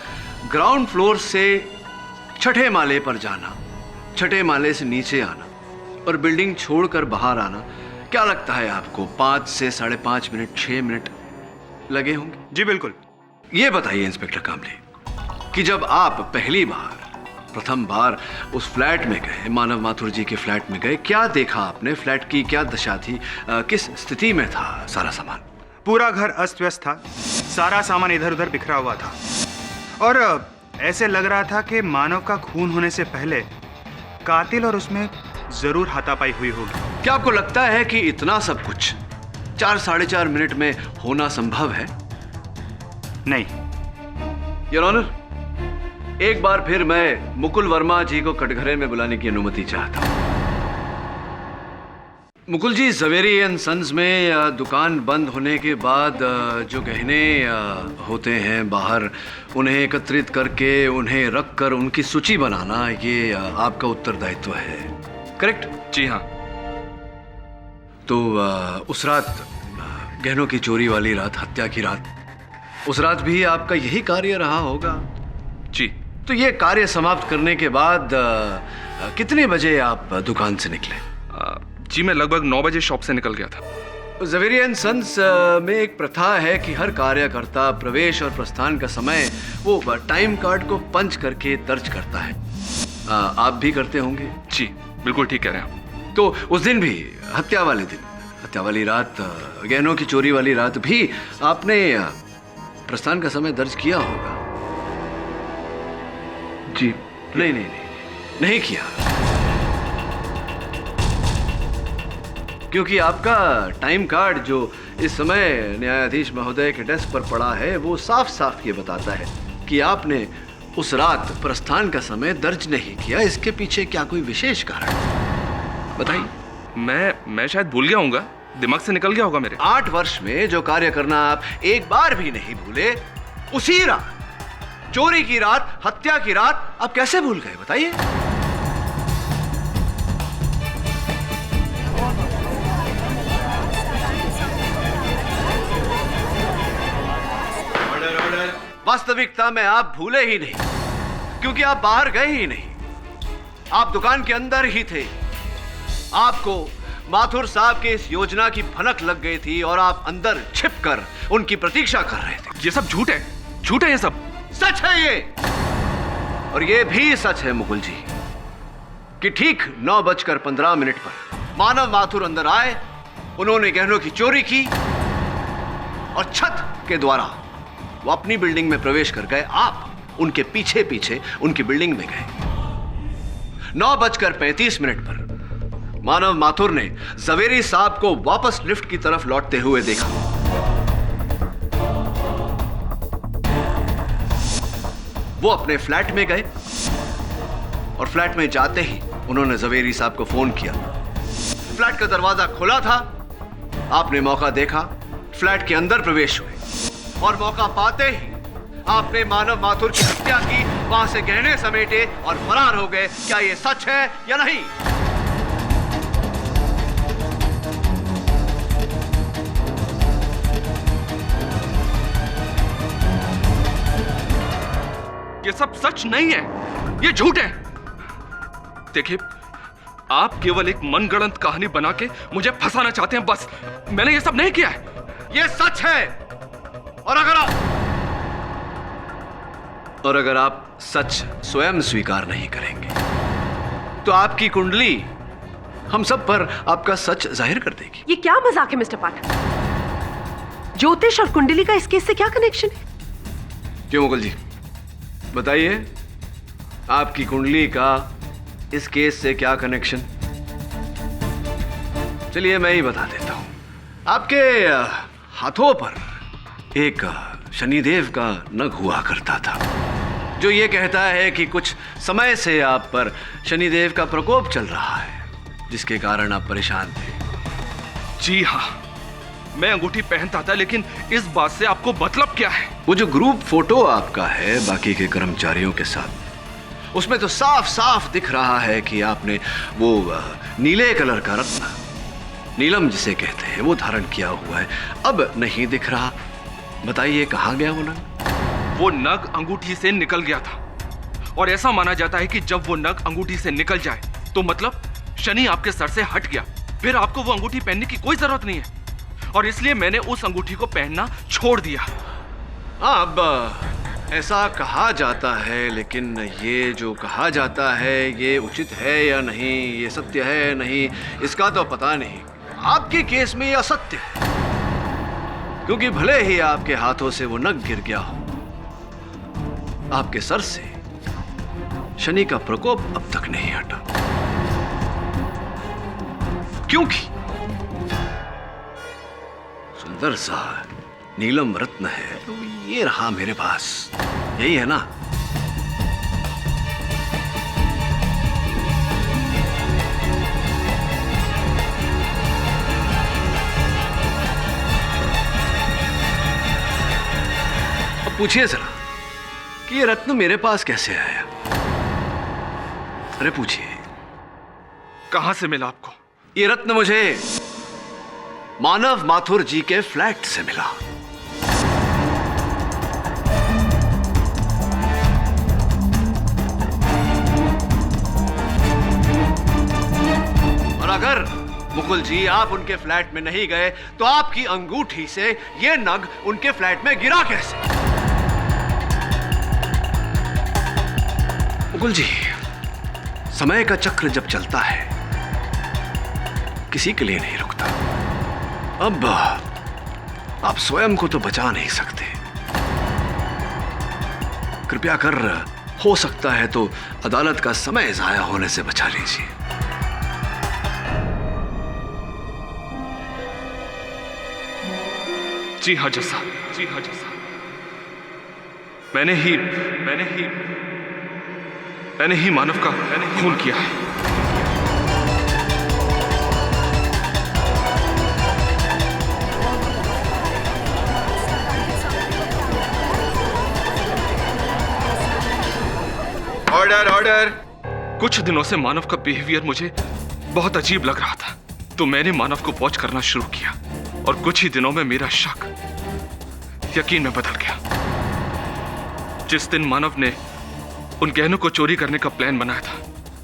ग्राउंड फ्लोर से 6ठे माले पर जाना, 6ठे माले से नीचे आना और बिल्डिंग छोड़कर बाहर आना, क्या लगता है आपको 5 से 5.5 मिनट, 6 मिनट लगे होंगे? जी बिल्कुल। ये बताइए इंस्पेक्टर कामले कि जब आप प्रथम बार उस फ्लैट में गए, मानव माथुर जी के फ्लैट में गए, क्या देखा आपने? फ्लैट की क्या दशा थी? किस स्थिति में था सारा सामान? पूरा घर अस्त व्यस्त था, सारा सामान इधर उधर बिखरा हुआ था और ऐसे लग रहा था कि मानव का खून होने से पहले कातिल और उसमें जरूर हाथापाई हुई होगी। क्या आपको लगता है कि इतना सब कुछ 4-4.5 मिनट में होना संभव है? नहीं। योर ऑनर, एक बार फिर मैं मुकुल वर्मा जी को कटघरे में बुलाने की अनुमति चाहता हूं। मुकुल जी, जवेरी एंड सन्स में दुकान बंद होने के बाद जो गहने होते हैं बाहर, उन्हें एकत्रित करके उन्हें रख कर उनकी सूची बनाना, ये आपका उत्तरदायित्व है, करेक्ट? जी हाँ। तो उस रात, गहनों की चोरी वाली रात, हत्या की रात, उस रात भी आपका यही कार्य रहा होगा? जी। तो ये कार्य समाप्त करने के बाद कितने बजे आप दुकान से निकले? जी मैं लगभग 9 बजे शॉप से निकल गया था। ज़वेरी एंड सन्स में एक प्रथा है कि हर कार्यकर्ता प्रवेश और प्रस्थान का समय वो टाइम कार्ड को पंच करके दर्ज करता है। आप भी करते होंगे? जी बिल्कुल ठीक कह रहे हैं आप। तो उस दिन भी हत्या वाले दिन, हत्या वाली रात, गहनों की चोरी वाली रात भी आपने प्रस्थान का समय दर्ज किया होगा। जी नहीं किया, क्योंकि आपका टाइम कार्ड जो इस समय न्यायाधीश महोदय के डेस्क पर पड़ा है वो साफ साफ ये बताता है कि आपने उस रात प्रस्थान का समय दर्ज नहीं किया। इसके पीछे क्या कोई विशेष कारण? बताइए। मैं शायद भूल गया हूँगा, दिमाग से निकल गया होगा मेरे। 8 वर्ष में जो कार्य करना आप एक बार भी नहीं भूले, उसी रात, चोरी की रात, हत्या की रात आप कैसे भूल गए? बताइए। वास्तविकता में आप भूले ही नहीं, क्योंकि आप बाहर गए ही नहीं, आप दुकान के अंदर ही थे। आपको माथुर साहब के इस योजना की भनक लग गई थी और आप अंदर छिपकर उनकी प्रतीक्षा कर रहे थे। ये सब झूठ है, झूठ है ये सब। सच है ये, और ये भी सच है मुकुल जी कि ठीक 9:15 पर मानव माथुर अंदर आए, उन्होंने गहनों की चोरी की और छत के द्वारा वो अपनी बिल्डिंग में प्रवेश कर गए। आप उनके पीछे पीछे उनकी बिल्डिंग में गए। 9:35 पर मानव माथुर ने ज़वेरी साहब को वापस लिफ्ट की तरफ लौटते हुए देखा। वो अपने फ्लैट में गए और फ्लैट में जाते ही उन्होंने ज़वेरी साहब को फोन किया। फ्लैट का दरवाजा खुला था, आपने मौका देखा, फ्लैट के अंदर प्रवेश हुए और मौका पाते ही आपने मानव माथुर की हत्या की, वहां से गहने समेटे और फरार हो गए। क्या यह सच है या नहीं? ये सब सच नहीं है, ये झूठ है। देखिए, आप केवल एक मनगढ़ंत कहानी बना के मुझे फंसाना चाहते हैं, बस। मैंने ये सब नहीं किया है। ये सच है, और अगर आप सच स्वयं स्वीकार नहीं करेंगे तो आपकी कुंडली हम सब पर आपका सच जाहिर कर देगी। ये क्या मजाक है मिस्टर पाठक? ज्योतिष और कुंडली का इस केस से क्या कनेक्शन है? क्यों मुकुल जी, बताइए, आपकी कुंडली का इस केस से क्या कनेक्शन? चलिए मैं ही बता देता हूं। आपके हाथों पर एक शनिदेव का नग हुआ करता था, जो ये कहता है कि कुछ समय से आप पर शनिदेव का प्रकोप चल रहा है, जिसके कारण आप परेशान थे। जी हाँ, मैं अंगूठी पहनता था, लेकिन इस बात से आपको मतलब क्या है? वो जो ग्रुप फोटो आपका है बाकी के कर्मचारियों के साथ, उसमें तो साफ साफ दिख रहा है कि आपने वो नीले कलर का रत्न, नीलम जिसे कहते हैं, वो धारण किया हुआ है। अब नहीं दिख रहा, बताइए कहाँ गया वो नग? वो नग अंगूठी से निकल गया था, और ऐसा माना जाता है कि जब वो नग अंगूठी से निकल जाए तो मतलब शनि आपके सर से हट गया, फिर आपको वो अंगूठी पहनने की कोई जरूरत नहीं है, और इसलिए मैंने उस अंगूठी को पहनना छोड़ दिया। अब ऐसा कहा जाता है, लेकिन ये जो कहा जाता है ये उचित है या नहीं, ये सत्य है या नहीं, इसका तो पता नहीं। आपके केस में ये असत्य है, क्योंकि भले ही आपके हाथों से वो नग गिर गया हो, आपके सर से शनि का प्रकोप अब तक नहीं हटा, क्योंकि सुंदर सा नीलम रत्न है। तो ये रहा मेरे पास, यही है ना? अब पूछिए जरा कि ये रत्न मेरे पास कैसे आया? अरे पूछिए। कहां से मिला आपको? ये रत्न मुझे मानव माथुर जी के फ्लैट से मिला। और अगर मुकुल जी, आप उनके फ्लैट में नहीं गए तो आपकी अंगूठी से ये नग उनके फ्लैट में गिरा कैसे? मुकुल जी, समय का चक्र जब चलता है किसी के लिए नहीं रुकता। अब आप स्वयं को तो बचा नहीं सकते। कृपया कर, हो सकता है तो अदालत का समय जाया होने से बचा लीजिए। जी हाँ जज साहब, जी हाँ जज साहब, मैंने ही मानव का खून किया है। Order order. कुछ दिनों से मानव का बिहेवियर मुझे बहुत अजीब लग रहा था, तो मैंने मानव को वॉच करना शुरू किया और कुछ ही दिनों में मेरा शक यकीन में बदल गया। जिस दिन मानव ने उन गहनों को चोरी करने का प्लान बनाया था,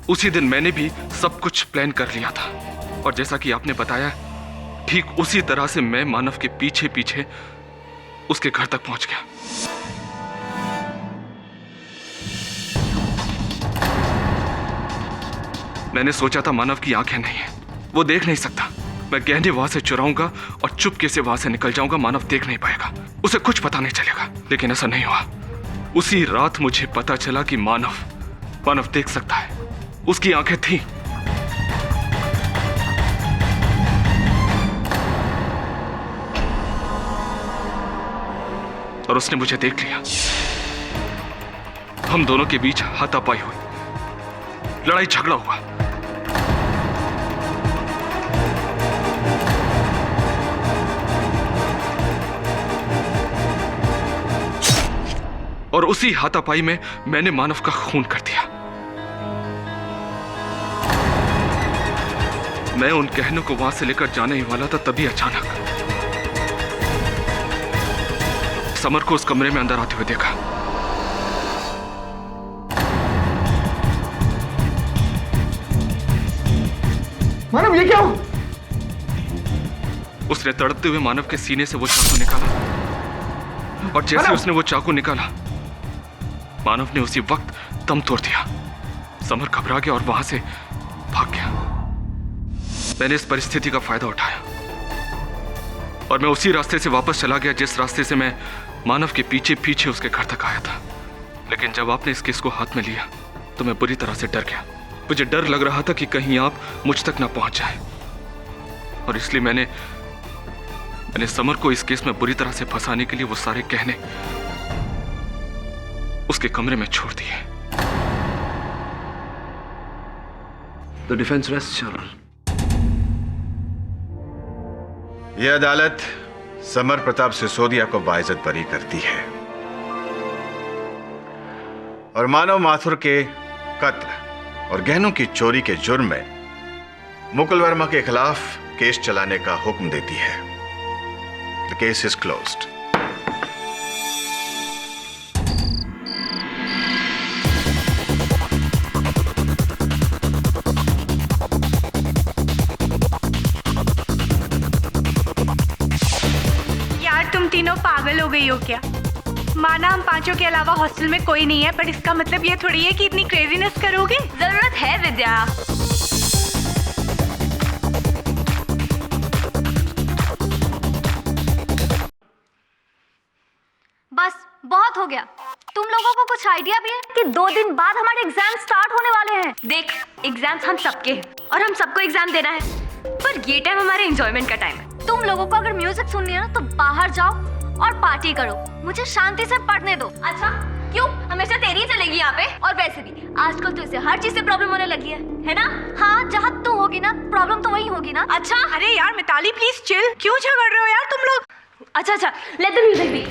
उसी दिन मैंने भी सब कुछ प्लान कर लिया था। और जैसा कि आपने बताया, ठीक उसी तरह से मैं मानव के पीछे पीछे उसके घर तक पहुंच गया। मैंने सोचा था मानव की आंखें नहीं है, वो देख नहीं सकता। मैं गहने वहां से चुराऊंगा और चुपके से वहां से निकल जाऊंगा, मानव देख नहीं पाएगा, उसे कुछ पता नहीं चलेगा। लेकिन ऐसा नहीं हुआ। उसी रात मुझे पता चला कि मानव देख सकता है, उसकी आंखें थी। और उसने मुझे देख लिया। हम दोनों के बीच हाथापाई हुई, लड़ाई झगड़ा हुआ। और उसी हाथापाई में मैंने मानव का खून कर दिया। मैं उन गहनों को वहां से लेकर जाने ही वाला था, तभी अचानक समर को उस कमरे में अंदर आते हुए देखा। मानव, ये क्या हुआ? उसने तड़पते हुए मानव के सीने से वो चाकू निकाला, और जैसे उसने वो चाकू निकाला, मानव ने उसी वक्त दम तोड़ दिया। समर घबरा गया और वहां से भाग गया। मैंने इस परिस्थिति का फायदा उठाया और मैं उसी रास्ते से वापस चला गया जिस रास्ते से मैं मानव के पीछे पीछे उसके घर तक आया था। लेकिन जब आपने इस केस को हाथ में लिया तो मैं बुरी तरह से डर गया। मुझे डर लग रहा था कि कहीं आप मुझ तक ना पहुंच जाए, और इसलिए मैंने समर को इस केस में बुरी तरह से फंसाने के लिए वो सारे गहने उसके कमरे में छोड़ दिए। The defense rests, Your Honor. यह अदालत समर प्रताप सिसोदिया को बाइज्जत बरी करती है और मानव माथुर के कत्ल और गहनों की चोरी के जुर्म में मुकुल वर्मा के खिलाफ केस चलाने का हुक्म देती है। The case is closed. यार, तुम तीनों पागल हो गई हो क्या? माना हम पांचों के अलावा हॉस्टल में कोई नहीं है, पर इसका मतलब ये थोड़ी है कि इतनी क्रेजीनेस करोगे। जरूरत है विद्या। बस बहुत हो गया। तुम लोगों को कुछ आइडिया भी है कि 2 दिन बाद हमारे एग्जाम स्टार्ट होने वाले हैं? देख, एग्जाम्स हम सबके हैं और हम सबको एग्जाम देना है, पर ये टाइम हमारे एंजॉयमेंट का टाइम है। तुम लोगों को अगर म्यूजिक सुननी है ना तो बाहर जाओ और पार्टी करो, मुझे शांति से पढ़ने दो। अच्छा, क्यों हमेशा तेरी ही चलेगी यहाँ पे? और वैसे भी आजकल तो इसे हर चीज से प्रॉब्लम होने लगी है ना? हाँ, जहाँ तू होगी ना प्रॉब्लम तो वही होगी ना। अच्छा, अरे यार मिताली, प्लीज चिल। क्यों झगड़ रहे हो यार तुम लोग? अच्छा, लेट द म्यूजिक बी।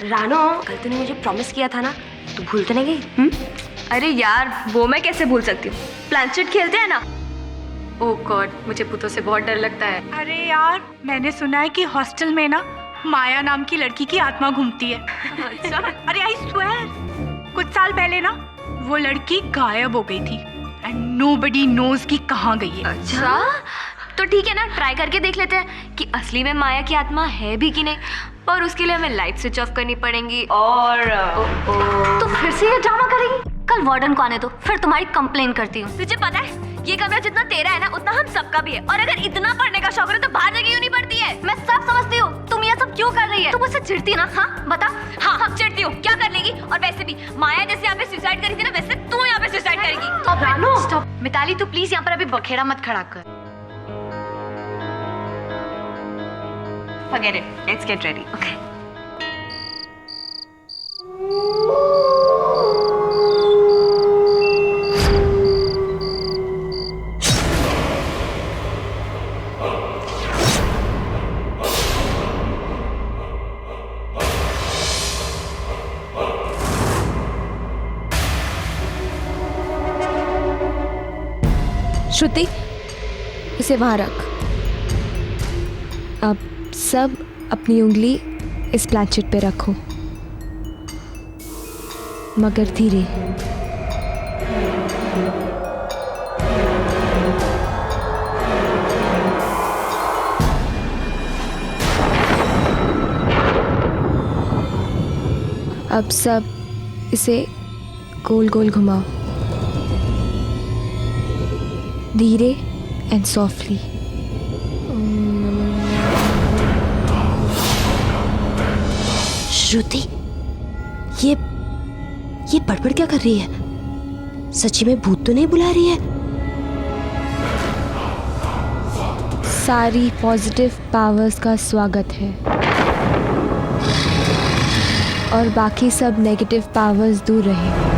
रानो, कल तूने मुझे प्रॉमिस किया था ना, तू भूल तो नहीं गई? अरे यार, वो मैं कैसे भूल सकती हूँ? प्लानचेट खेलते हैं ना। ओह गॉड, मुझे भूतों से बहुत डर लगता है। अरे यार, मैंने सुना है कि हॉस्टल में ना माया नाम की लड़की की आत्मा घूमती है। अच्छा? अरे आई स्वेयर, कुछ साल पहले ना वो लड़की गायब हो गई थी एंड नोबडी नोज कि कहाँ गई है। अच्छा? तो ठीक है ना, ट्राई करके देख लेते हैं कि असली में माया की आत्मा है भी कि नहीं। और उसके लिए हमें लाइट स्विच ऑफ करनी पड़ेगी और तो फिर से ये ड्रामा करेगी? कल वार्डन को आने दो, फिर तुम्हारी कंप्लेन करती हूँ। तुझे पता है ये कमरा जितना तेरा है ना उतना हम सबका भी है, और अगर इतना पढ़ने का शौक है तो बाहर जगह क्यों नहीं पड़ती है? मैं सब समझती हूँ, तुम ये सब क्यों कर रही है? तू मुझसे चिढ़ती ना? हाँ बता। हाँ चिढ़ती हूँ, क्या कर लेगी? और वैसे भी माया जैसे यहाँ पे सुसाइड करी थी ना, वैसे तू यहाँ पे सुसाइड करेगी। स्टॉप मिताली, तू प्लीज यहाँ पर अभी बखेड़ा मत खड़ा कर। Forget it. Let's get ready. Okay. श्रुति, इसे वहां रख। अब सब अपनी उंगली इस प्लैंचेट पे रखो, मगर धीरे। अब सब इसे गोल गोल घुमाओ, धीरे एंड सॉफ्टली। श्रुति, ये बड़बड़ क्या कर रही है? सच्ची में भूत तो नहीं बुला रही है? सारी पॉजिटिव पावर्स का स्वागत है और बाकी सब नेगेटिव पावर्स दूर रहे।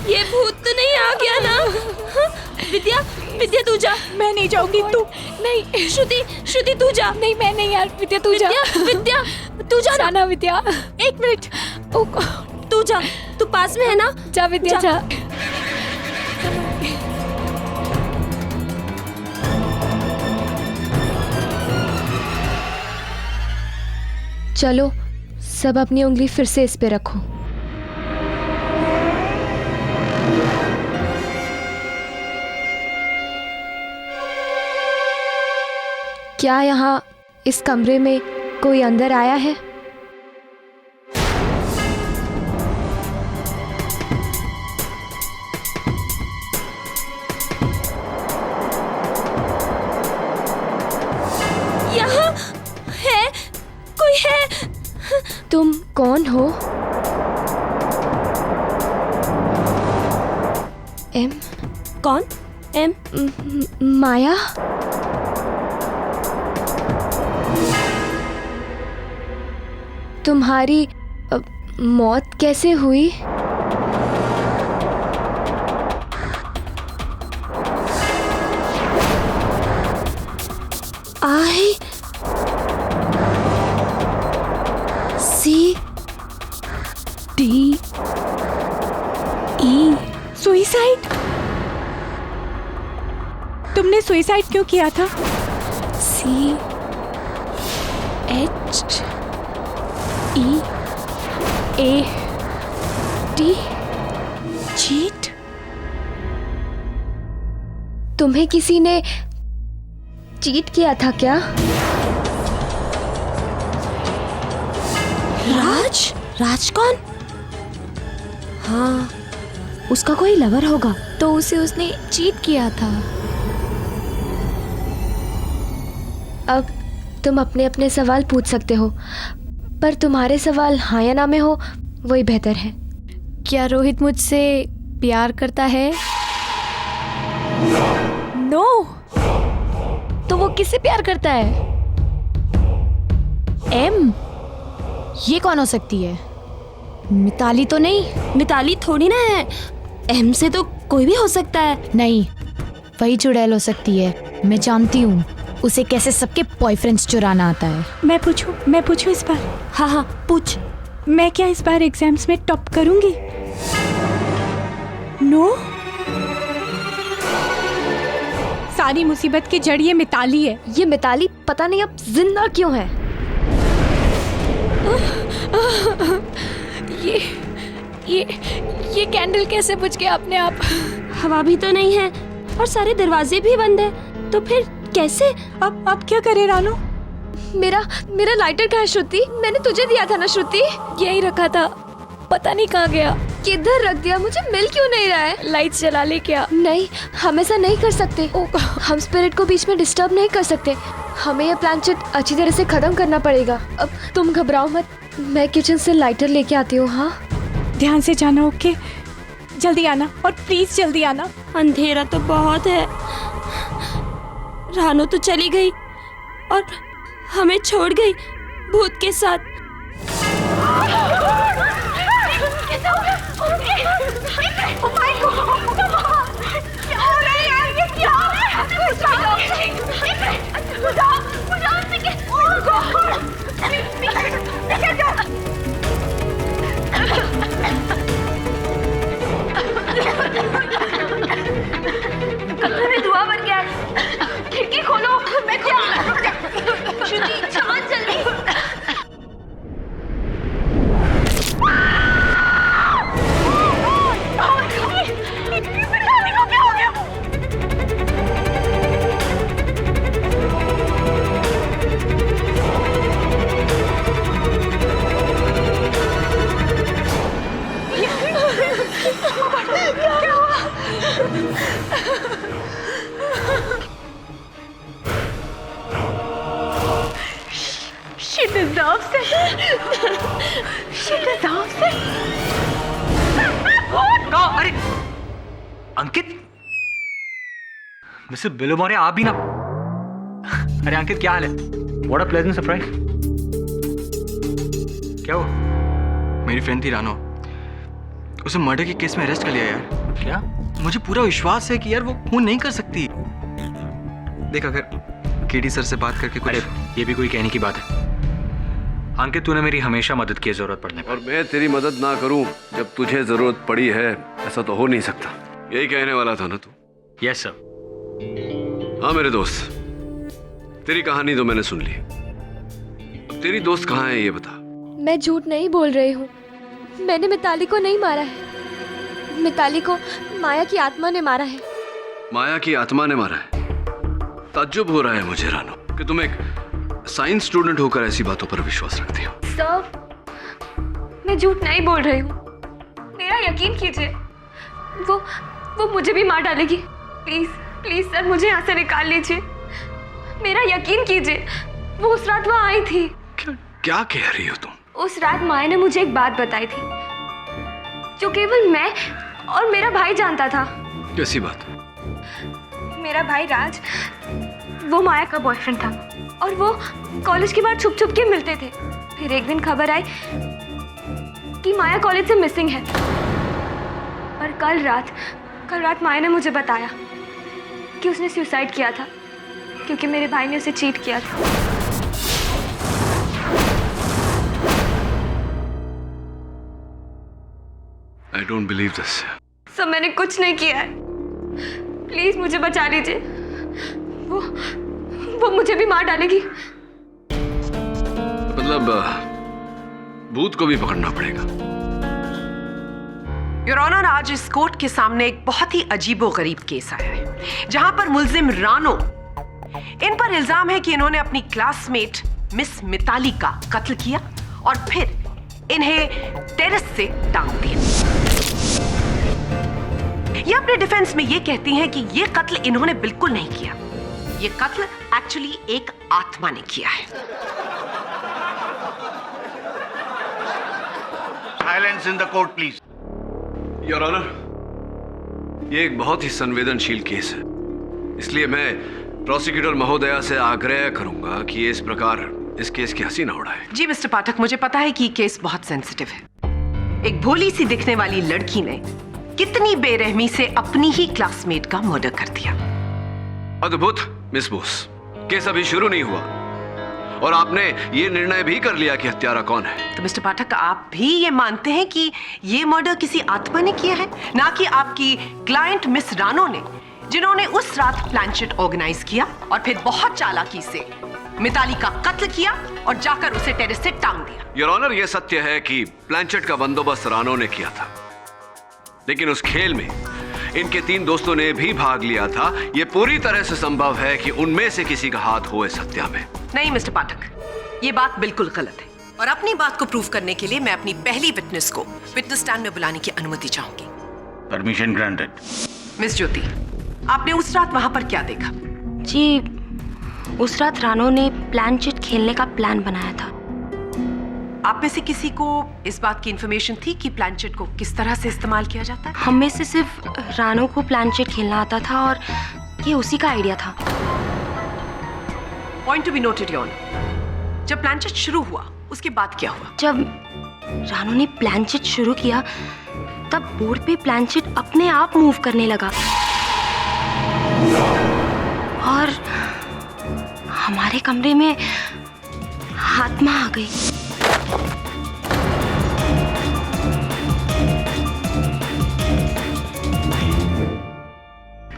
ये भूत तो नहीं आ गया ना? विद्या, विद्या तू जा। मैं नहीं जाऊंगी। तू नहीं, श्रुति तू जा। नहीं, मैं नहीं यार। विद्या तू जा। विद्या तू जा ना। विद्या 1 मिनट। तू जा, तू पास में है ना? जा विद्या जा। चलो सब अपनी उंगली फिर से इस पे रखो। क्या यहाँ इस कमरे में कोई अंदर आया है? यहाँ है, कोई है? तुम कौन हो? एम? कौन? एम? माया? तुम्हारी मौत कैसे हुई? I C D E suicide? तुमने सुइसाइड क्यों किया था? C H E A T cheat? तुम्हें किसी ने चीट किया था क्या? राज कौन? हाँ, उसका कोई लवर होगा। तो उसे उसने चीट किया था। अब तुम अपने अपने सवाल पूछ सकते हो, पर तुम्हारे सवाल हाँ या ना में हो वही बेहतर है। क्या रोहित मुझसे प्यार करता है? नो। तो वो किससे प्यार करता है? एम? ये कौन हो सकती है? मिताली तो नहीं? मिताली थोड़ी ना है। एम से तो कोई भी हो सकता है। नहीं, वही चुड़ैल हो सकती है। मैं जानती हूँ उसे कैसे सबके बॉयफ्रेंड्स चुराना आता है। मैं पूछूं इस बार? हाँ पूछ। मैं क्या इस बार एग्जाम्स में टॉप करूंगी? नो? सारी मुसीबत की जड़ ये मिताली है। ये मिताली पता नहीं अब जिंदा क्यों है। ये कैंडल कैसे बुझ गया अपने आप? हवा भी तो नहीं है और सारे दरवाजे भी बंद है, तो फिर कैसे? अब क्या करे रानो? मेरा लाइटर कहाँ है श्रुति? मैंने तुझे दिया था ना श्रुति? यही रखा था, पता नहीं कहाँ गया। किधर रख दिया? मुझे मिल क्यों नहीं रहा है? लाइट जला ले क्या? नहीं, हम ऐसा नहीं कर सकते। हम स्पिरिट को बीच में डिस्टर्ब नहीं कर सकते। हमें ये प्लानचेट अच्छी तरह से खत्म करना पड़ेगा। अब तुम घबराओ मत, मैं किचन से लाइटर लेके आती हूँ। हाँ, ध्यान से जाना, ओके? जल्दी आना, और प्लीज जल्दी आना। अंधेरा तो बहुत है। रानो तो चली गई और हमें छोड़ गई भूत के साथ। धुआं बन गया, खिड़की खोलो। मैं श्रुति छान जल्दी। She deserves it. She deserves it. अरे अंकित, मिस्टर बिलोमोरे, आप भी ना। अरे अंकित, क्या हाल है? What a pleasant surprise. क्या हुआ? मेरी फ्रेंड थी रानो, उसे मर्डर के केस में अरेस्ट कर लिया यार। क्या? मुझे पूरा विश्वास है कि यार वो खून नहीं कर सकती। देख, अगर केडी सर से बात करके अरे ये भी कोई कहने की बात है? अंकित, तूने मेरी हमेशा मदद की है जरूरत पड़ने पर। और मैं तेरी मदद ना करूं जब तुझे जरूरत पड़ी है, ऐसा तो हो नहीं सकता। यही कहने वाला था ना तू? Yes sir. हाँ मेरे दोस्त, तेरी कहानी तो मैंने सुन ली। अब तेरी दोस्त कहाँ है ये बता। मैं झूठ नहीं बोल रही हूँ। मैंने मिताली को नहीं मारा है। मिताली को माया की आत्मा ने मारा है। माया की आत्मा ने मारा है? ताज्जुब हो रहा है मुझे रानो कि तुम एक साइंस स्टूडेंट होकर ऐसी बातों पर विश्वास रखती हो। सर, मैं झूठ नहीं बोल रही हूँ, मेरा यकीन कीजिए। वो मुझे भी मार डालेगी। प्लीज प्लीज सर, मुझे यहाँ से निकाल लीजिए। मेरा यकीन कीजिए, वो उस रात वहाँ आई थी। क्या कह रही हो तुम? उस रात माया ने मुझे एक बात बताई थी जो केवल मैं और मेरा भाई जानता था। कैसी बात? मेरा भाई राज, वो माया का बॉयफ्रेंड था और वो कॉलेज के बाद छुप छुप के मिलते थे। फिर एक दिन खबर आई कि माया कॉलेज से मिसिंग है। और कल रात माया ने मुझे बताया कि उसने सुसाइड किया था क्योंकि मेरे भाई ने उसे चीट किया था। I don't believe this. सब मैंने कुछ नहीं किया है। प्लीज मुझे बचा लीजिए। वो मुझे भी मार डालेगी। मतलब भूत को भी पकड़ना पड़ेगा। योर ऑनर, आज इस कोर्ट के सामने एक बहुत ही अजीबोगरीब केस आया है जहां पर मुल्जिम रानो, इन पर इल्जाम है कि इन्होंने अपनी क्लासमेट मिस मिताली का कत्ल किया और फिर इन्हें टेरेस से टांग दिया। ये अपने डिफेंस में ये कहती हैं कि ये कत्ल इन्होंने बिल्कुल नहीं किया। ये कत्ल एक्चुअली एक आत्मा ने किया है। Silence in the court please. Your honour, ये एक बहुत ही संवेदनशील केस है, इसलिए मैं प्रोसिक्यूटर महोदया से आग्रह करूंगा कि इस प्रकार इस केस की हंसी ना उड़ाए। जी मिस्टर पाठक, मुझे पता है कि केस बहुत सेंसिटिव है। एक भोली सी दिखने वाली लड़की ने कितनी बेरहमी से अपनी ही क्लासमेट का मर्डर कर दिया। अद्भुत मिस बोस, केस अभी शुरू नहीं हुआ और आपने ये निर्णय भी कर लिया कि हत्यारा कौन है। तो मिस्टर पाठक, आप भी ये मानते हैं कि ये मर्डर किसी आत्मा ने किया है, ना कि आपकी क्लाइंट मिस रानो ने, जिन्होंने उस रात प्लानचेट ऑर्गेनाइज किया और फिर बहुत चालाकी से मिताली का कत्ल किया और जाकर उसे टेरेस से टांग दिया। योर ऑनर, यह सत्य है कि प्लानचेट का बंदोबस्त रानो ने किया था, लेकिन उस खेल में इनके 3 दोस्तों ने भी भाग लिया था। यह पूरी तरह से संभव है कि उनमें से किसी का हाथ हो इस हत्या में। नहीं मिस्टर पाठक, ये बात बिल्कुल गलत है और अपनी बात को प्रूव करने के लिए मैं अपनी पहली विटनेस को विटनेस स्टैंड में बुलाने की अनुमति चाहूंगी। Permission granted. मिस ज्योति, आपने उस रात वहां पर क्या देखा? जी, उस रात रानो ने प्लानचेट खेलने का प्लान बनाया था। आप में से किसी को इस बात की इंफॉर्मेशन थी कि प्लानचेट को किस तरह से इस्तेमाल किया जाता है? हम में से सिर्फ रानो को प्लानचेट खेलना आता था और ये उसी का आइडिया था। Point to be noted your honour. जब प्लानचेट शुरू हुआ उसके बाद क्या हुआ? जब रानो ने प्लानचेट शुरू किया तब बोर्ड पे प्लानचेट अपने आप मूव करने लगा और हमारे कमरे में आत्मा आ गई।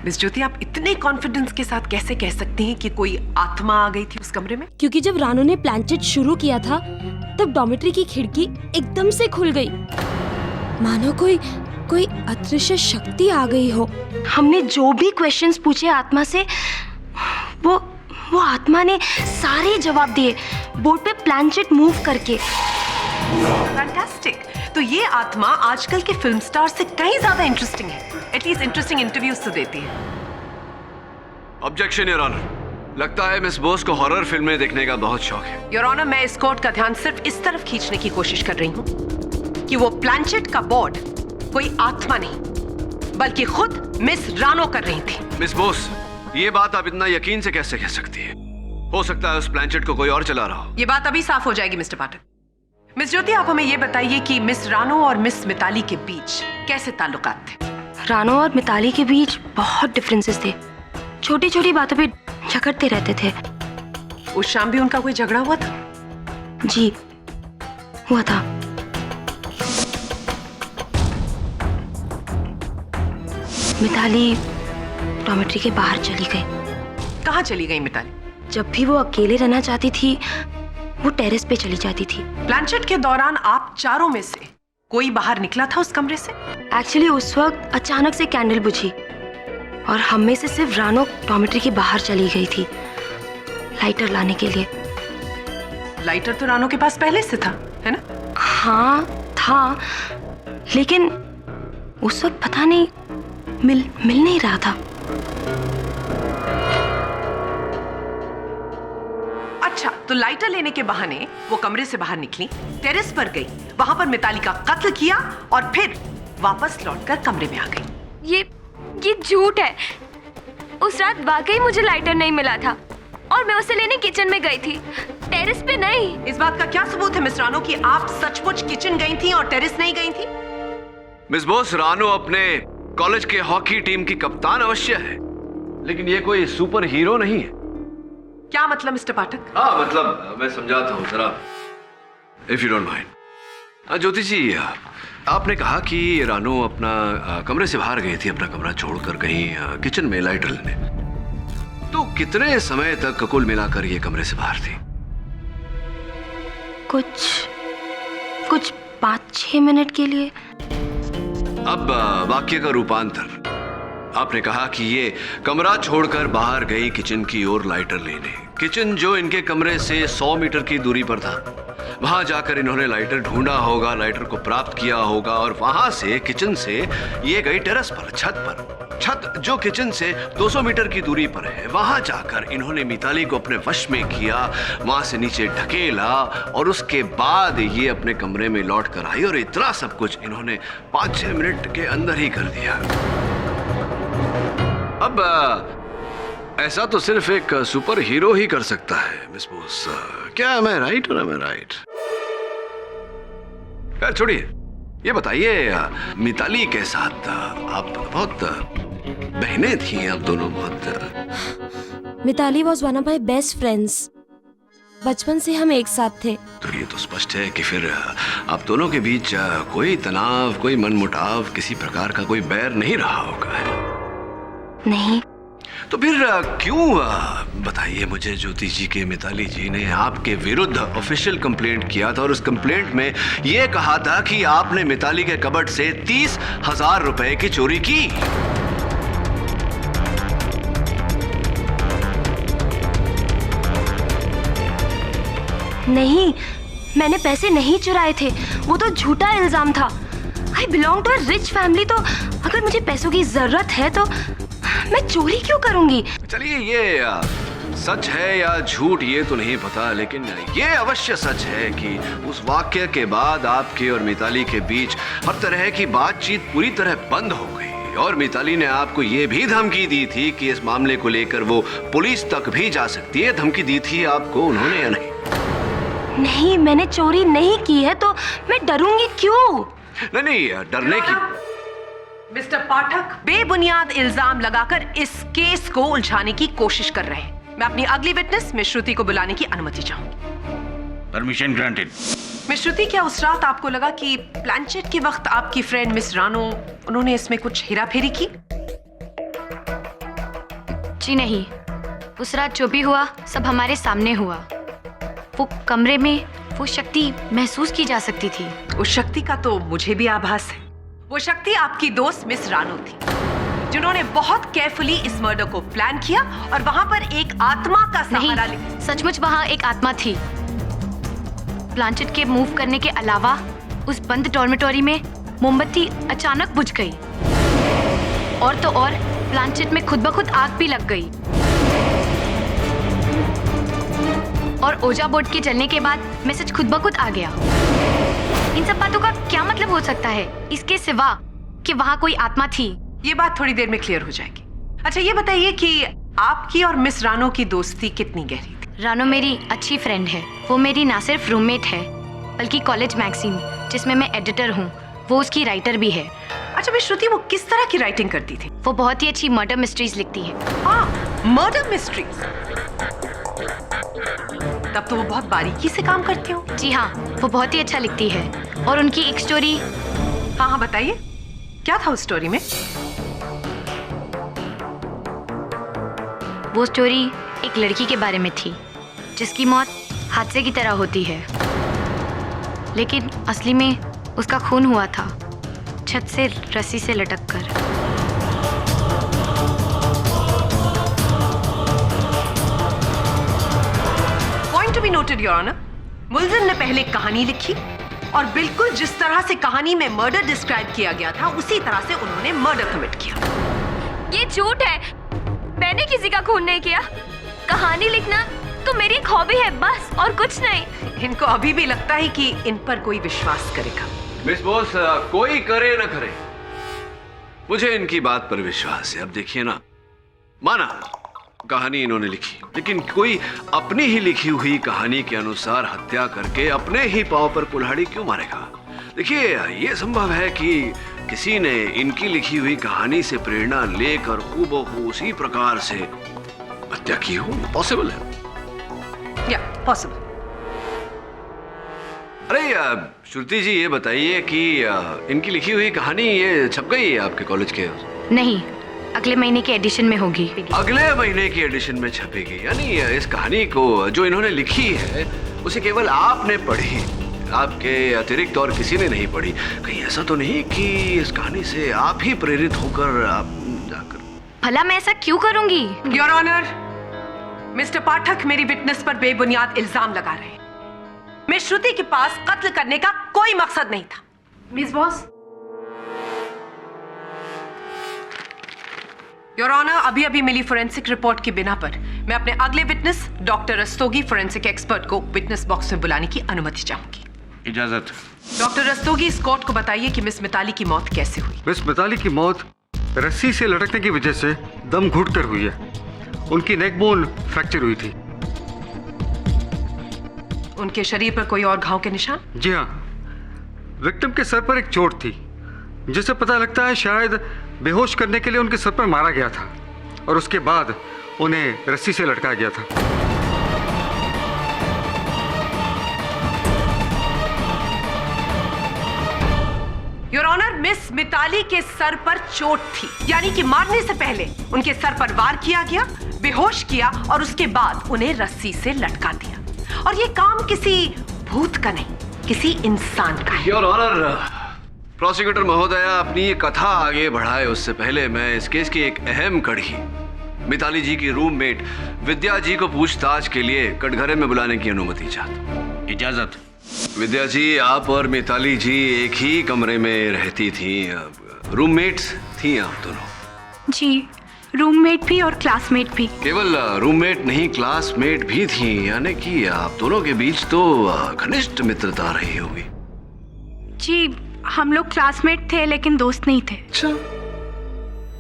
मिस ज्योति, आप इतने कॉन्फिडेंस के साथ कैसे कह सकती हैं कि कोई आत्मा आ गई थी उस कमरे में? क्योंकि जब रानो ने प्लानचेट शुरू किया था तब डॉर्मेट्री की खिड़की एकदम से खुल गई, मानो कोई अदृश्य शक्ति आ गई हो। हमने जो भी क्वेश्चंस पूछे आत्मा से, वो आत्मा ने सारे जवाब दिए बोर्ड पे प्लानचेट मूव करके। फैंटास्टिक। तो ये आत्मा आजकल के फिल्म स्टार से कहीं ज्यादा इंटरेस्टिंग है। एटलीस्ट इंटरेस्टिंग इंटरव्यूज तो देती है। Objection your honour. लगता है मिस बोस को हॉरर फिल्में देखने का बहुत शौक है। योर ऑनर, मैं इस कोर्ट का ध्यान सिर्फ इस तरफ खींचने की कोशिश कर रही हूँ कि वो प्लानचेट का बोर्ड कोई आत्मा नहीं बल्कि खुद मिस रानो कर रही थी। मिस बोस, ये बात आप इतना यकीन से कैसे कह सकती है? हो सकता है उस प्लानचेट को कोई और चला रहा हो। ये बात अभी साफ हो जाएगी मिस्टर पाठक। मिस ज्योति, आप हमें ये बताइए कि मिस रानो और मिस मिताली के बीच कैसे ताल्लुकात थे? रानो और मिताली के बीच बहुत डिफरेंसेस थे। छोटी छोटी बातों पे झगड़ते रहते थे। उस शाम भी उनका कोई झगड़ा हुआ था? जी, हुआ था। मिताली डॉर्मेट्री के बाहर चली गई। कहाँ चली गई मिताली? जब भी वो अकेले रहना चाहती थी वो टेरेस पे चली जाती थी। प्लानचेट के दौरान आप चारों में से कोई बाहर निकला था उस कमरे से? एक्चुअली उस वक्त अचानक से कैंडल बुझी और हम में से सिर्फ रानो डॉर्मेट्री के बाहर चली गई थी लाइटर लाने के लिए। लाइटर तो रानो के पास पहले से था, है ना? हाँ था, लेकिन उस वक्त पता नहीं मिल नहीं रहा था। अच्छा, तो लाइटर लेने के बहाने वो कमरे से बाहर निकली, टेरेस पर गई, वहां पर मिताली का कत्ल किया और फिर वापस लौटकर कमरे में आ गई। ये झूठ है। उस रात वाकई मुझे लाइटर नहीं मिला था और मैं उसे लेने किचन में गई थी, टेरेस पे नहीं। इस बात का क्या सबूत है मिस रानो कि आप सचमुच किचन गई थी और टेरेस नहीं गई थी? मिस बोस, रानो अपने कॉलेज के हॉकी टीम की कप्तान अवश्य है, लेकिन ये कोई सुपर हीरो नहीं है। क्या मतलब मिस्टर पाठक? हाँ, मतलब मैं समझाता हूँ जरा, इफ यू डोंट माइंड। ज्योति जी, आपने कहा कि रानो अपना कमरे से बाहर गई थी, अपना कमरा छोड़कर कहीं किचन में लाइटर लेने। तो कितने समय तक कुल मिलाकर ये कमरे से बाहर थी? कुछ 5-6 मिनट के लिए। अब वाक्य का रूपांतर। आपने कहा कि ये कमरा छोड़कर बाहर गई किचन की ओर लाइटर लेने। किचन जो इनके कमरे से 100 मीटर की दूरी पर था, वहां जाकर इन्होंने लाइटर ढूंढा होगा, लाइटर को प्राप्त किया होगा और वहां से किचन से ये गई टेरेस पर, छत जो किचन से 200 मीटर की दूरी पर है। वहां जाकर इन्होंने मिताली को अपने वश में किया, वहां से नीचे ढकेला और उसके बाद ये अपने कमरे में लौट कर आई और इतना सब कुछ इन्होंने 5-6 मिनट के अंदर ही कर दिया। अब ऐसा तो सिर्फ एक सुपर हीरो ही कर सकता है मिस बोस। क्या am I right और am I right? खैर छोड़िए, ये बताइए मिताली के साथ आप बहुत बहनें थी, आप दोनों बहुत। Mitali was one of my best friends. बचपन से हम एक साथ थे। तो ये तो स्पष्ट है कि फिर आप दोनों के बीच कोई तनाव, कोई मनमुटाव, किसी प्रकार का कोई बैर नहीं रहा होगा। नहीं। तो फिर क्यों बताइए मुझे, ज्योति जी के मिताली जी ने आपके विरुद्ध ऑफिशियल कंप्लेंट किया था और उस कंप्लेंट में यह कहा था कि आपने मिताली के कबर्ड से 30,000 रुपए की चोरी की। नहीं, मैंने पैसे नहीं चुराए थे, वो तो झूठा इल्जाम था। I belong to a rich family, तो अगर मुझे पैसों की जरूरत है तो मैं चोरी क्यों करूंगी? चलिए, ये सच है या झूठ ये तो नहीं पता, लेकिन ये अवश्य सच है कि उस वाक्य के बाद आपके और मिताली के बीच हर तरह की बातचीत पूरी तरह बंद हो गई और मिताली ने आपको ये भी धमकी दी थी कि इस मामले को लेकर वो पुलिस तक भी जा सकती है। धमकी दी थी आपको उन्होंने या नहीं? नहीं, मैंने चोरी नहीं की है, तो मैं डरूंगी क्यों? नहीं, डरने की। मिस्टर पाठक बेबुनियाद इल्जाम लगाकर इस केस को उलझाने की कोशिश कर रहे हैं। मैं अपनी अगली विटनेस मिस श्रुति को बुलाने की अनुमति चाहूंगी। Permission granted. मिस श्रुति, क्या उस रात आपको लगा कि प्लानचेट के वक्त आपकी फ्रेंड मिस रानो उन्होंने इसमें कुछ हेराफेरी की? जी नहीं, उस रात जो भी हुआ सब हमारे सामने हुआ। वो कमरे में वो शक्ति महसूस की जा सकती थी। उस शक्ति का तो मुझे भी आभास है। वो शक्ति आपकी दोस्त मिस रानो थी, जिन्होंने बहुत केयरफुली इस मर्डर को प्लान किया और वहां पर एक आत्मा का सहारा लिया। सचमुच वहां एक आत्मा थी। प्लांचेट के मूव करने के अलावा उस बंद डॉर्मेटोरी में मोमबत्ती अचानक बुझ गई और तो और प्लांचेट में खुद ब खुद आग भी लग गई और ओजा बोर्ड के जलने के बाद मैसेज खुद ब खुद आ गया। इन सब बातों का क्या मतलब हो सकता है इसके सिवा कि वहां कोई आत्मा थी? ये बात थोड़ी देर में क्लियर हो जाएगी। अच्छा, ये बताइए कि आपकी और मिस रानो की दोस्ती कितनी गहरी थी? रानो मेरी अच्छी फ्रेंड है। वो मेरी ना सिर्फ रूममेट है बल्कि कॉलेज मैगजीन जिसमें मैं एडिटर हूँ, वो उसकी राइटर भी है। अच्छा मिस श्रुति, वो किस तरह की राइटिंग करती थी? वो बहुत ही अच्छी मर्डर मिस्ट्रीज लिखती है। Murder mysteries? तब तो वो बहुत बारीकी से काम करती हो। जी हाँ, वो बहुत ही अच्छा लिखती है और उनकी एक स्टोरी। हाँ, बताइए, क्या था उस स्टोरी में? वो स्टोरी एक लड़की के बारे में थी जिसकी मौत हादसे की तरह होती है, लेकिन असली में उसका खून हुआ था छत से रस्सी से लटक कर। Point to be noted your honour, मुलजिम ने पहले कहानी लिखी और बिल्कुल जिस तरह से कहानी में मर्डर डिस्क्राइब किया गया था उसी तरह से उन्होंने मर्डर कमिट किया। ये झूठ है, मैंने किसी का खून नहीं किया। कहानी लिखना तो मेरी एक हॉबी है, बस, और कुछ नहीं। इनको अभी भी लगता है कि इन पर कोई विश्वास करेगा। मिस बोस, कोई करे न करे, मुझे इनकी बात पर विश्वास है। अब देखिए ना, माना कहानी इन्होंने लिखी, लेकिन कोई अपनी ही लिखी हुई कहानी के अनुसार हत्या करके अपने ही पांव पर कुल्हाड़ी क्यों मारेगा? देखिए, ये संभव है कि किसी ने इनकी लिखी हुई कहानी से प्रेरणा लेकर हूबहू उसी प्रकार से हत्या की हो। पॉसिबल है। या पॉसिबल। अरे श्रुति जी, ये बताइए कि इनकी लिखी हुई कहानी ये छप गई है आपके कॉलेज के? नहीं, अगले महीने के एडिशन में होगी। अगले महीने की एडिशन में छपेगी? यानी इस कहानी को जो इन्होंने लिखी है उसे केवल आपने पढ़ी, आपके अतिरिक्त और किसी ने नहीं पढ़ी? कहीं ऐसा तो नहीं कि इस कहानी से आप ही प्रेरित होकर आप जाकर? भला मैं ऐसा क्यों करूंगी? योर ऑनर, मिस्टर पाठक मेरी विटनेस पर बेबुनियाद इल्जाम लगा रहे हैं। मिस श्रुति के पास कत्ल करने का कोई मकसद नहीं था। Miss boss. योर ऑनर, अभी अभी मिली फोरेंसिक रिपोर्ट की बिना पर मैं अपने अगले witness doctor Rastogi, forensic expert को विटनेस बॉक्स में बुलाने की अनुमति चाहूंगी। इजाजत। डॉक्टर रस्तोगी, इस कोर्ट को बताइए कि मिस मिताली की मौत कैसे हुई? मिस मिताली की मौत रस्सी से लटकने की वजह से दम घुटकर हुई है। उनकी नेक बोन फ्रैक्चर हुई थी। उनके शरीर पर कोई और घाव के निशान? जी हाँ, विक्टिम के सर पर एक चोट थी जिससे पता लगता है शायद बेहोश करने के लिए उनके सर पर मारा गया था और उसके बाद उन्हें रस्सी से लटकाया गया था। Your honour, miss miss Mitali के सर पर चोट थी, यानी कि मारने से पहले उनके सर पर वार किया गया, बेहोश किया और उसके बाद उन्हें रस्सी से लटका दिया। और ये काम किसी भूत का नहीं, किसी इंसान का है। योर ऑनर, प्रोसिक्यूटर महोदया अपनी ये कथा आगे बढ़ाए उससे पहले मैं इस केस की एक अहम कड़ी मिताली जी की रूममेट विद्या जी को पूछताछ के लिए कटघरे में बुलाने की अनुमति चाहता हूँ। इजाजत। विद्या जी, आप और मिताली जी एक ही कमरे में रहती थी, रूममेट्स थी आप दोनों? जी, रूममेट भी और क्लासमेट भी। केवल रूममेट नहीं, क्लासमेट भी थी, यानी कि आप दोनों के बीच तो घनिष्ठ मित्रता रही होगी। जी, हम लोग क्लासमेट थे लेकिन दोस्त नहीं थे। अच्छा,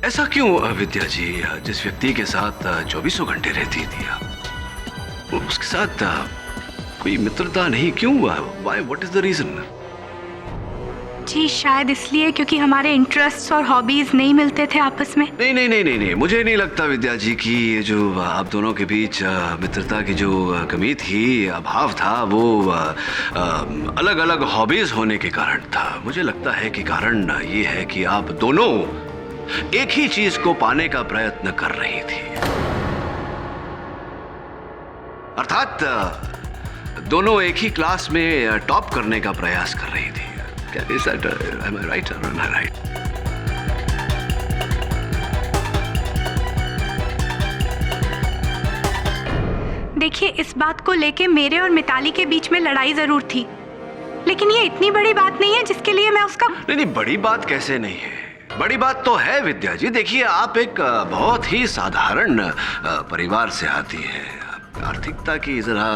ऐसा क्यों विद्या जी? जिस व्यक्ति के साथ 24 घंटे रहती थी आप, उसके साथ कोई मित्रता नहीं क्यों? Why? What is the reason? जी, शायद इसलिए क्योंकि हमारे इंटरेस्ट्स और हॉबीज नहीं मिलते थे आपस में। नहीं नहीं नहीं नहीं नहीं, मुझे नहीं लगता विद्या जी कि ये जो आप दोनों के बीच मित्रता की जो कमी थी, अभाव था, वो अलग अलग हॉबीज होने के कारण था। मुझे लगता है कि कारण ये है कि आप दोनों एक ही चीज को पाने का प्रयत्न कर रही थी, अर्थात दोनों एक ही क्लास में टॉप करने का प्रयास कर रही थी। Is that, am I right or am I right? देखिए, इस बात को लेके मेरे और मिताली के बीच में लड़ाई जरूर थी, लेकिन ये इतनी बड़ी बात नहीं है जिसके लिए मैं उसका... नहीं, बड़ी बात कैसे नहीं है? बड़ी बात तो है विद्या जी। देखिए, आप एक बहुत ही साधारण परिवार से आती हैं, आर्थिकता की जरा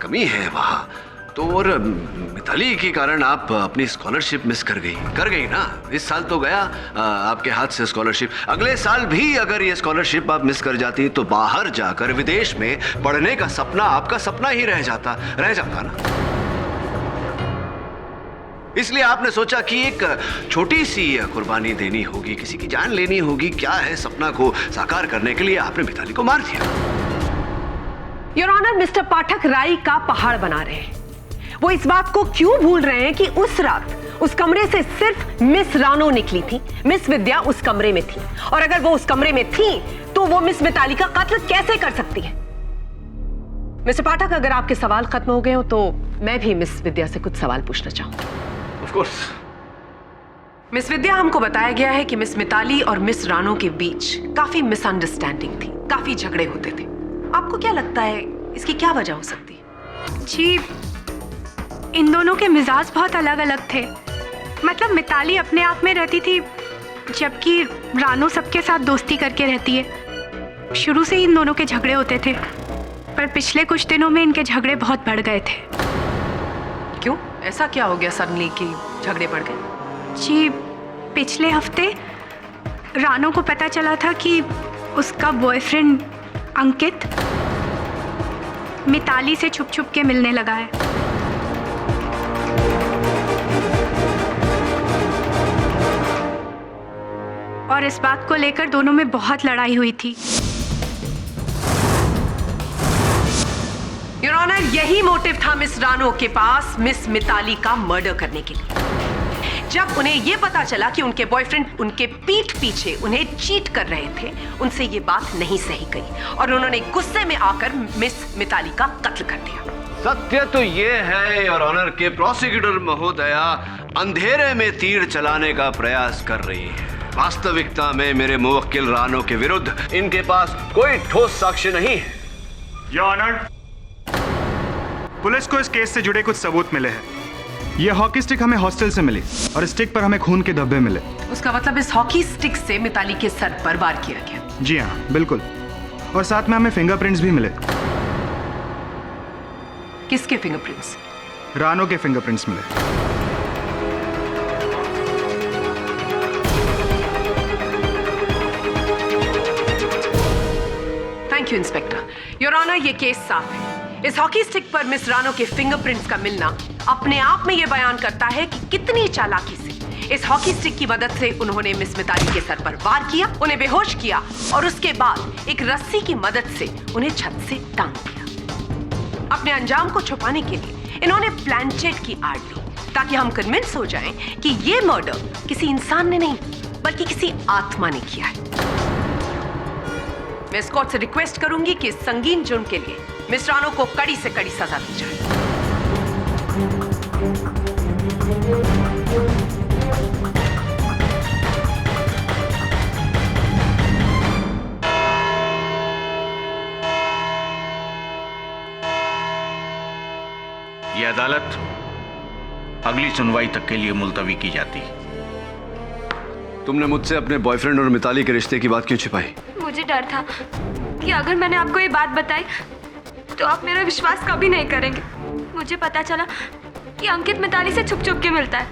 कमी है वहाँ तो, और मिताली के कारण आप अपनी स्कॉलरशिप मिस कर गई ना। इस साल तो गया आपके हाथ से स्कॉलरशिप, अगले साल भी अगर ये स्कॉलरशिप आप मिस कर जाती तो बाहर जाकर विदेश में पढ़ने का सपना आपका सपना ही रह जाता ना। इसलिए आपने सोचा कि एक छोटी सी कुर्बानी देनी होगी, किसी की जान लेनी होगी। क्या है, सपना को साकार करने के लिए आपने मिताली को मार दिया। योर ऑनर, मिस्टर पाठक राई का पहाड़ बना रहे हैं। वो इस बात को क्यों भूल रहे हैं कि उस रात उस कमरे से सिर्फ मिस रानो निकली थी, मिस विद्या उस कमरे में थी, और अगर वो उस कमरे में थी तो वो मिस मिताली का कत्ल कैसे कर सकती है? मिस्टर पाठक, अगर आपके सवाल खत्म हो गए हो तो मैं भी मिस विद्या से कुछ सवाल पूछना चाहूंगी। Of course. मिस विद्या, हमको बताया गया है कि मिस मिताली और मिस रानो के बीच काफी मिसअंडरस्टैंडिंग थी, काफी झगड़े होते थे। आपको क्या लगता है इसकी क्या वजह हो सकती है? जी, इन दोनों के मिजाज बहुत अलग अलग थे। मतलब मिताली अपने आप में रहती थी, जबकि रानो सबके साथ दोस्ती करके रहती है। शुरू से ही इन दोनों के झगड़े होते थे, पर पिछले कुछ दिनों में इनके झगड़े बहुत बढ़ गए थे। क्यों? ऐसा क्या हो गया सडनली कि झगड़े बढ़ गए? जी, पिछले हफ्ते रानो को पता चला था कि उसका बॉयफ्रेंड अंकित मिताली से छुप छुप के मिलने लगा है। और इस बात को लेकर दोनों में बहुत लड़ाई हुई थी। योर ऑनर, यही मोटिव था मिस रानो के पास मिस मिताली का मर्डर करने के लिए। जब उन्हें यह पता चला कि उनके बॉयफ्रेंड उनके पीठ पीछे उन्हें चीट कर रहे थे, उनसे ये बात नहीं सही गई और उन्होंने गुस्से में आकर मिस मिताली का कत्ल कर दिया। सत्य तो ये है योर ऑनर के प्रोसिक्यूटर महोदया अंधेरे में तीर चलाने का प्रयास कर रही है। वास्तविकता में मेरे मुवक्किल रानो के विरुद्ध इनके पास कोई ठोस साक्ष्य नहीं है। योर ऑनर, पुलिस को इस केस से जुड़े कुछ सबूत मिले हैं। ये हॉकी स्टिक हमें हॉस्टल से मिली और स्टिक पर हमें खून के धब्बे मिले। उसका मतलब इस हॉकी स्टिक से मिताली के सर पर वार किया गया? जी हाँ, बिल्कुल। और साथ में हमें फिंगरप्रिंट्स भी मिले। किसके फिंगरप्रिंट्स? रानो के फिंगरप्रिंट्स मिले। Thank you inspector. Your honour, ये केस साफ है। इस हॉकी स्टिक पर मिस रानो के फिंगरप्रिंट्स का मिलना अपने आप में यह बयान करता है कि कितनी चालाकी से इस हॉकी स्टिक की मदद से उन्होंने मिस मिताली के सर पर वार किया, उन्हें बेहोश किया और उसके बाद एक रस्सी की मदद से उन्हें छत से टांग दिया। अपने अंजाम को छुपाने के लिए इन्होंने प्लानचेट की आड़ ली ताकि हम कन्विंस हो जाएं कि ये मर्डर किसी इंसान ने नहीं बल्कि किसी आत्मा ने किया है। मैं स्कॉट से रिक्वेस्ट करूंगी कि इस संगीन जुर्म के लिए मिस रानो को कड़ी से कड़ी सजा दी जाए। ये अदालत अगली सुनवाई तक के लिए मुलतवी की जाती है। तुमने मुझसे अपने बॉयफ्रेंड और मिताली के रिश्ते की बात क्यों छिपाई? मुझे डर था कि अगर मैंने आपको ये बात बताई तो आप मेरा विश्वास कभी नहीं करेंगे। मुझे पता चला कि अंकित मिताली से छुप छुप के मिलता है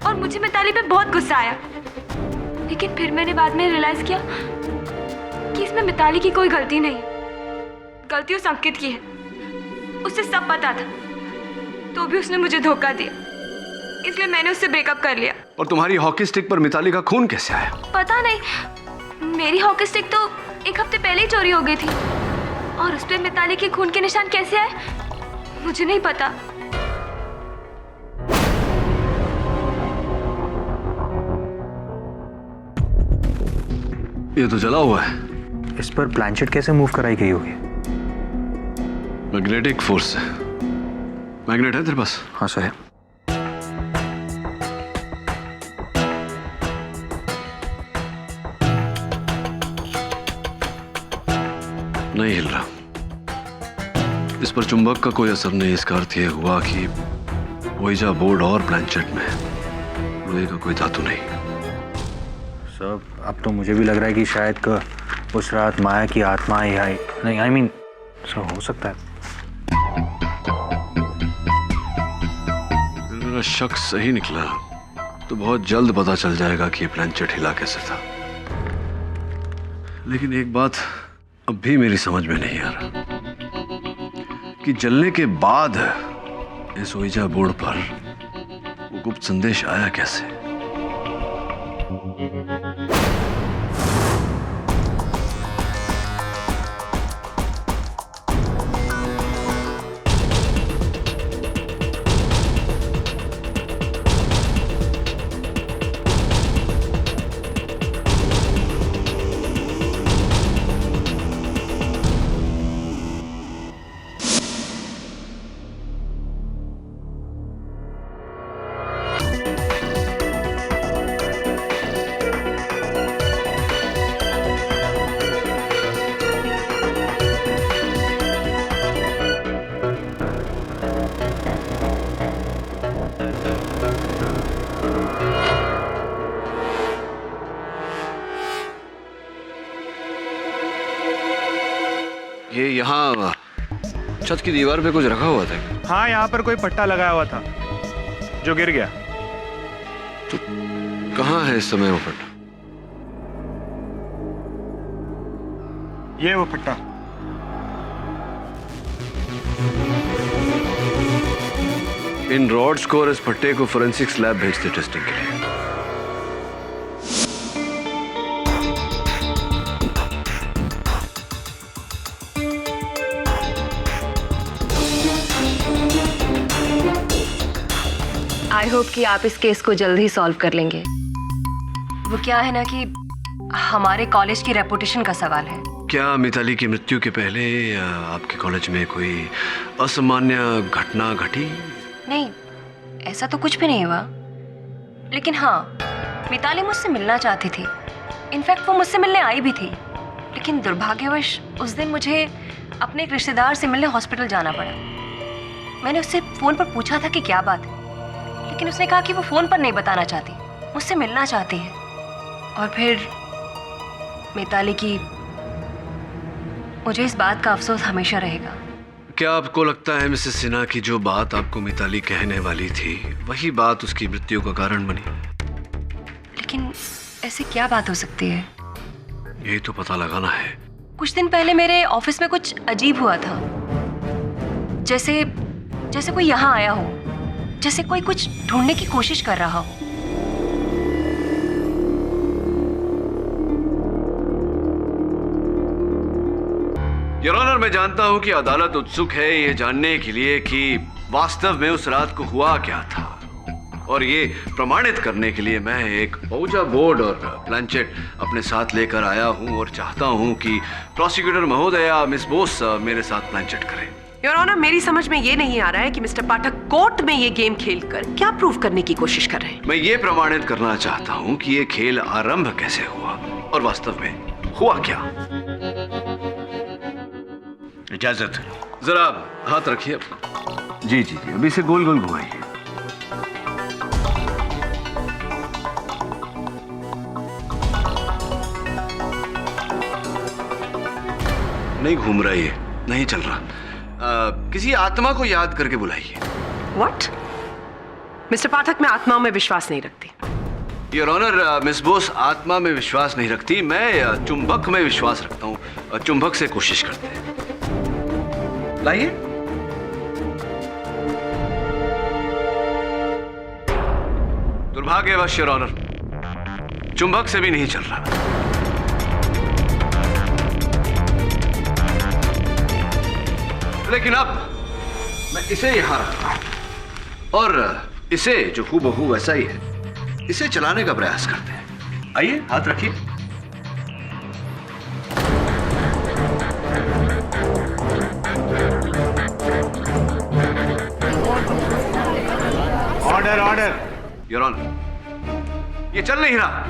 और मुझे मिताली पे बहुत गुस्सा आया। लेकिन फिर मैंने बाद में रियलाइज किया कि इसमें मिताली की कोई गलती नहीं है, गलती उस अंकित की है। उसे सब पता था तो भी उसने मुझे धोखा दिया, इसलिए मैंने उससे ब्रेकअप कर लिया। और तुम्हारी हॉकी स्टिक पर मिताली का खून कैसे आया? पता नहीं, मेरी हॉकी स्टिक तो एक हफ्ते पहले ही चोरी हो गई थी और उस पर मिताली के खून के निशान कैसे आए मुझे नहीं पता। ये तो जला हुआ है। इस पर प्लांचेट कैसे मूव कराई गई होगी? मैग्नेटिक फोर्स है। मैग्नेट है तेरे पास? हाँ सर है। नहीं हिल रहा। इस पर चुंबक का कोई असर नहीं। इसका अर्थ यह हुआ कि वोइजा बोर्ड और प्लांचेट में लोहे का कोई धातु नहीं। सर अब तो मुझे भी लग रहा है कि शायद उस रात माया की आत्मा ही आई। नहीं आई मीन सर हो सकता है। मेरा शक सही निकला तो बहुत जल्द पता चल जाएगा कि ये प्लांचेट हिला कैसे था। लेकिन एक बात अब भी मेरी समझ में नहीं आ रहा कि जलने के बाद इस ओइजा बोर्ड पर वो गुप्त संदेश आया कैसे। ये यहाँ छत की दीवार पे कुछ रखा हुआ था? हाँ, यहाँ पर कोई पट्टा लगाया हुआ था जो गिर गया। तो कहाँ है इस समय वो पट्टा? ये वो पट्टा। इन रॉड्स को और इस पट्टे को फोरेंसिक्स लैब भेजते टेस्टिंग के लिए। आई होप कि आप इस केस को जल्द ही सॉल्व कर लेंगे। वो क्या है ना कि हमारे कॉलेज की रेपुटेशन का सवाल है। क्या मिताली की मृत्यु के पहले आपके कॉलेज में कोई असामान्य घटना घटी? नहीं, ऐसा तो कुछ भी नहीं हुआ। लेकिन हाँ, मिताली मुझसे मिलना चाहती थी। इनफैक्ट वो मुझसे मिलने आई भी थी, लेकिन दुर्भाग्यवश उस दिन मुझे अपने एक रिश्तेदार से मिलने हॉस्पिटल जाना पड़ा। मैंने उससे फ़ोन पर पूछा था कि क्या बात है, लेकिन उसने कहा कि वो फ़ोन पर नहीं बताना चाहती, मुझसे मिलना चाहती है। और फिर मिताली की, मुझे इस बात का अफसोस हमेशा रहेगा। क्या आपको लगता है मिसेस सिन्हा की जो बात आपको मिताली कहने वाली थी वही बात उसकी मृत्यु का कारण बनी? लेकिन ऐसे क्या बात हो सकती है? यही तो पता लगाना है। कुछ दिन पहले मेरे ऑफिस में कुछ अजीब हुआ था। जैसे कोई यहाँ आया हो, जैसे कोई कुछ ढूंढने की कोशिश कर रहा हो। योर ऑनर, मैं जानता हूं कि अदालत उत्सुक है ये जानने के लिए कि वास्तव में उस रात को हुआ क्या था। और ये प्रमाणित करने के लिए मैं एक ओजा बोर्ड और प्लानचेट अपने साथ लेकर आया हूँ और चाहता हूँ कि प्रोसिक्यूटर महोदया मिस बोस मेरे साथ प्लानचेट करें। योर ऑनर, मेरी समझ में ये नहीं आ रहा है कि मिस्टर पाठक कोर्ट में ये गेम खेलकर क्या प्रूव करने की कोशिश कर रहे हैं। मैं ये प्रमाणित करना चाहता हूँ कि ये खेल आरंभ कैसे हुआ और वास्तव में हुआ क्या। इजाजत। जरा हाथ रखिए। जी जी जी, अभी से गोल गोल घुमाइए। नहीं घूम रहा, ये नहीं चल रहा। किसी आत्मा को याद करके बुलाइए। What? मिस्टर पाठक, मैं आत्माओं में विश्वास नहीं रखती। योर ऑनर, मिस बोस आत्मा में विश्वास नहीं रखती, मैं चुंबक में विश्वास रखता हूँ। चुंबक से कोशिश करते हैं। लाइए। दुर्भाग्यवश योर ऑनर, चुंबक से भी नहीं चल रहा। लेकिन अब मैं इसे यहां रखता हूं और इसे जो हूबहू वैसा ही है, इसे चलाने का प्रयास करते हैं। आइए, हाथ रखिए। Order order. योर ऑनर, ये चल नहीं रहा,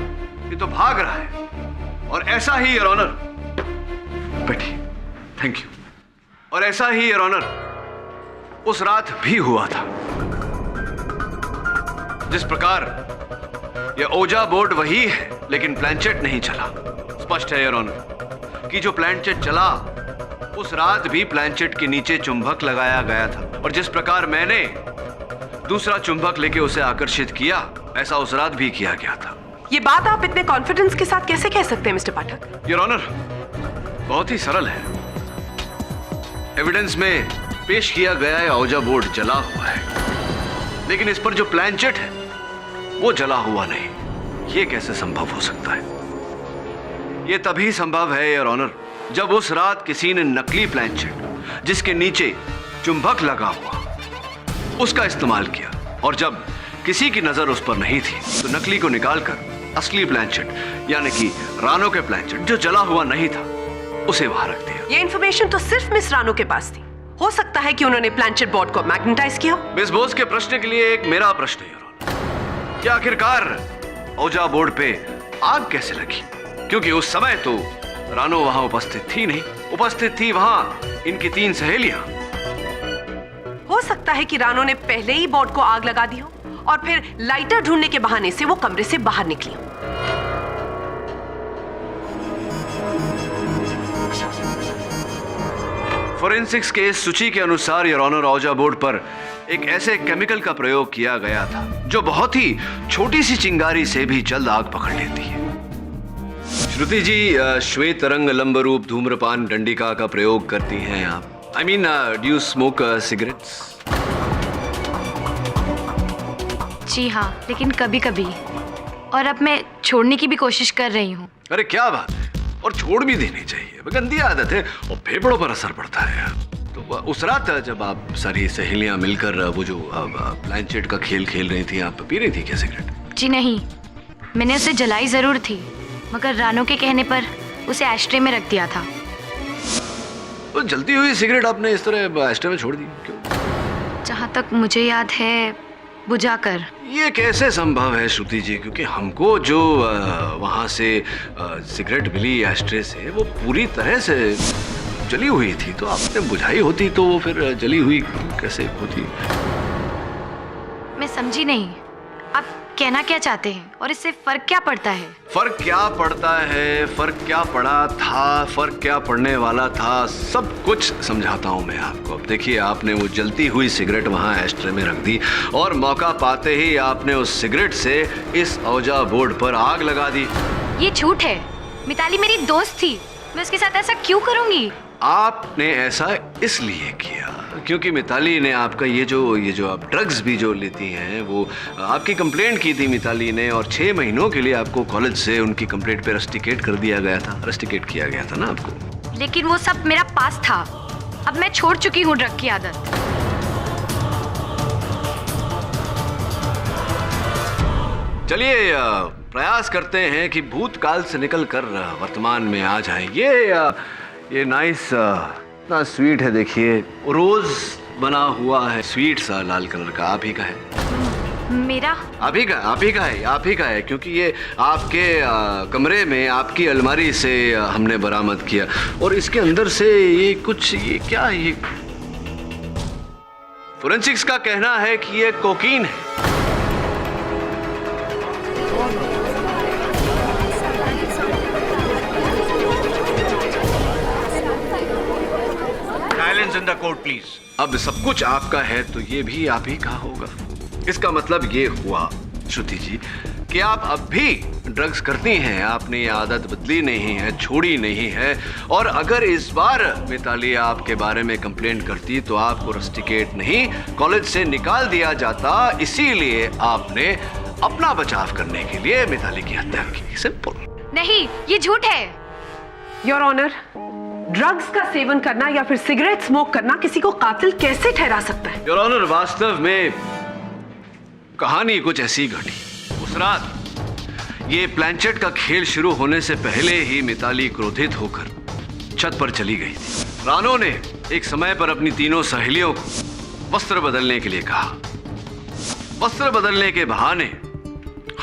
ये तो भाग रहा है। और ऐसा ही योर ऑनर, बैठिए। Thank you. और ऐसा ही योर ऑनर उस रात भी हुआ था। जिस प्रकार यह ओजा बोर्ड वही है, लेकिन प्लानचेट नहीं चला। स्पष्ट है योर ऑनर कि जो प्लानचेट चला उस रात भी प्लानचेट के नीचे चुंबक लगाया गया था। और जिस प्रकार मैंने दूसरा चुंबक लेके उसे आकर्षित किया, ऐसा उस रात भी किया गया था। ये बात आप इतने कॉन्फिडेंस के साथ कैसे कह सकते हैं मिस्टर पाठक? योर ऑनर, बहुत ही सरल है। एविडेंस में पेश किया गया है ओजा बोर्ड जला हुआ है, लेकिन इस पर जो प्लानचेट है वो जला हुआ नहीं। ये कैसे संभव हो सकता है? ये तभी संभव है योर ऑनर जब उस रात किसी ने नकली प्लानचेट जिसके नीचे चुंबक लगा हुआ उसका इस्तेमाल किया, और जब किसी की नजर उस पर नहीं थी तो नकली को निकालकर असली प्लानचेट यानी कि रानो के प्लानचेट जो जला हुआ नहीं था उसे वहां रख दिया। ये इन्फॉर्मेशन तो सिर्फ मिस रानो के पास थी। हो सकता है कि उन्होंने प्लानचेट बोर्ड को मैग्नेटाइज किया। मिस बोस के प्रश्न के लिए एक मेरा प्रश्न है, क्या आखिरकार ओजा बोर्ड पे आग कैसे लगी? क्योंकि उस समय तो रानो वहां उपस्थित थी नहीं, उपस्थित थी वहां इनकी 3 सहेलियां। हो सकता है कि रानो ने पहले ही बोर्ड को आग लगा दी हो और फिर लाइटर ढूंढने के बहाने से वो कमरे से बाहर निकली हो। फोरेंसिक्स के सूची के अनुसार योर ऑनर ओजा बोर्ड पर एक ऐसे केमिकल का प्रयोग किया गया था जो बहुत ही छोटी सी चिंगारी से भी जल्द आग पकड़ लेती है। श्रुति जी, श्वेत रंग लंब रूप धूम्रपान डंडिका का प्रयोग करती हैं आप? I mean, do you smoke cigarettes? जी हाँ, लेकिन कभी कभी, और अब मैं छोड़ने की भी कोशिश कर रही हूँ। अरे क्या बात है, और छोड़ भी देनी चाहिए। गंदी आदत है और फेफड़ों पर असर पड़ता है। तो उस रात जब आप सारी सहेलियां मिलकर वो जो प्लानचेट का खेल खेल रही थी, आप पी रही थी क्या सिगरेट? जी नहीं, मैंने उसे जलाई जरूर थी, मगर रानो के कहने पर उसे एस्ट्रे में रख दिया था। तो जलती हुई सिगरेट आपने इस तरह एस्ट्रे में छोड़ दी क्यों? जहाँ तक मुझे याद है, बुझाकर। ये कैसे संभव है श्रुति जी? क्योंकि हमको जो वहाँ से सिगरेट मिली एस्ट्रे से, वो पूरी तरह से जली हुई थी। तो आपने बुझाई होती तो वो फिर जली हुई कैसे होती? मैं समझी नहीं, आप कहना क्या चाहते हैं और इससे फर्क क्या पड़ता है? फर्क क्या पड़ता है, फर्क क्या पड़ा था, फर्क क्या पड़ने वाला था, सब कुछ समझाता हूँ मैं आपको। अब देखिए, आपने वो जलती हुई सिगरेट वहाँ एस्ट्रे में रख दी और मौका पाते ही आपने उस सिगरेट से इस ओजा बोर्ड पर आग लगा दी। ये झूठ है। मिताली मेरी दोस्त थी, मैं उसके साथ ऐसा क्यों करूँगी? आपने ऐसा इसलिए किया क्योंकि मिताली ने आपका ये जो आप ड्रग्स भी जो लेती हैं, वो आपकी कंप्लेंट की थी मिताली ने, और 6 महीनों के लिए आपको कॉलेज से उनकी कंप्लेंट पे रस्टिकेट कर दिया गया था, रस्टिकेट किया गया था ना आपको। लेकिन वो सब मेरा पास था, अब मैं छोड़ चुकी हूँ ड्रग की आदत। चलिए प्रयास करते हैं कि भूतकाल से निकलकर वर्तमान में आ जाएं। ये नाइस ना स्वीट है, देखिए रोज बना हुआ है, स्वीट सा लाल कलर का। आप ही का है? मेरा? आप ही का है, क्योंकि ये आपके कमरे में आपकी अलमारी से हमने बरामद किया और इसके अंदर से ये कुछ, ये क्या है? ये फोरेंसिक्स का कहना है कि ये कोकीन है। Silence in the court please. अब सब कुछ आपका है तो ये भी आप ही का होगा। इसका मतलब ये हुआ श्रुति जी कि आप अब भी ड्रग्स करती हैं, आपने ये आदत बदली नहीं है, छोड़ी नहीं है। और अगर इस बार मिताली आपके बारे में कंप्लेंट करती तो आपको रस्टिकेट नहीं कॉलेज से निकाल दिया जाता। इसीलिए आपने अपना बचाव करने के लिए मिताली की हत्या की। सिंपल। नहीं, ये झूठ है। योर ऑनर, ड्रग्स का सेवन करना या फिर सिगरेट स्मोक करना किसी को कातिल कैसे ठहरा सकता है? योर ऑनर, वास्तव में कहानी कुछ ऐसी घटी। उस रात ये प्लानचेट का खेल शुरू होने से पहले ही मिताली क्रोधित होकर छत पर चली गई थी। रानो ने एक समय पर अपनी तीनों सहेलियों को वस्त्र बदलने के लिए कहा। वस्त्र बदलने के बहाने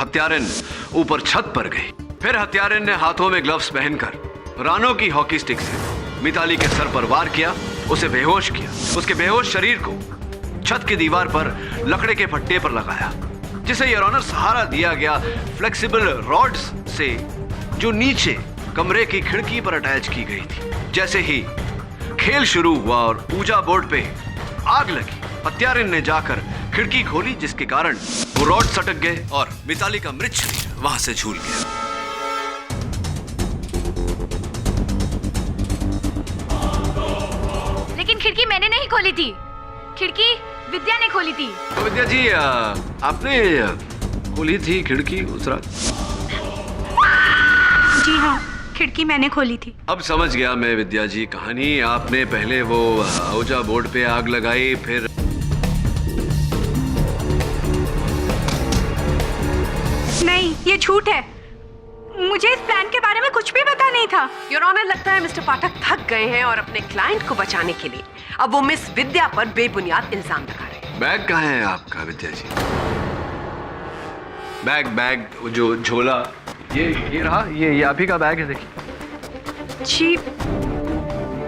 हत्यारन ऊपर छत पर गई। फिर हत्यारन ने हाथों में ग्लव्स पहनकर रानो की हॉकी स्टिक से मिताली के सर पर वार किया, उसे बेहोश किया। उसके बेहोश शरीर को छत की दीवार पर लकड़े के फट्टे पर लगाया, जिसे योर ऑनर सहारा दिया गया फ्लेक्सिबल रॉड्स से जो नीचे कमरे की खिड़की पर अटैच की गई थी। जैसे ही खेल शुरू हुआ और पूजा बोर्ड पे आग लगी, हत्यारन ने जाकर खिड़की खोली, जिसके कारण वो रॉड सटक गए और मिताली का मृत शरीर वहां से झूल गया। लेकिन खिड़की मैंने नहीं खोली थी, खिड़की विद्या ने खोली थी। तो विद्या जी, आपने खोली थी खिड़की उस रात? जी हाँ, खिड़की मैंने खोली थी। अब समझ गया मैं विद्या जी कहानी। आपने पहले वो औजा बोर्ड पे आग लगाई, फिर नहीं, ये झूठ है। मुझे इस प्लान के बारे में कुछ भी पता नहीं था। योर ऑनर, लगता है मिस्टर पाठक थक गए हैं और अपने क्लाइंट को बचाने के लिए अब वो मिस विद्या पर बेबुनियाद इल्जाम लगा रहे हैं। बैग कहाँ है आपका विद्या जी? बैग जो झोला, ये रहा, ये आप ही का बैग है, देखिए। जी,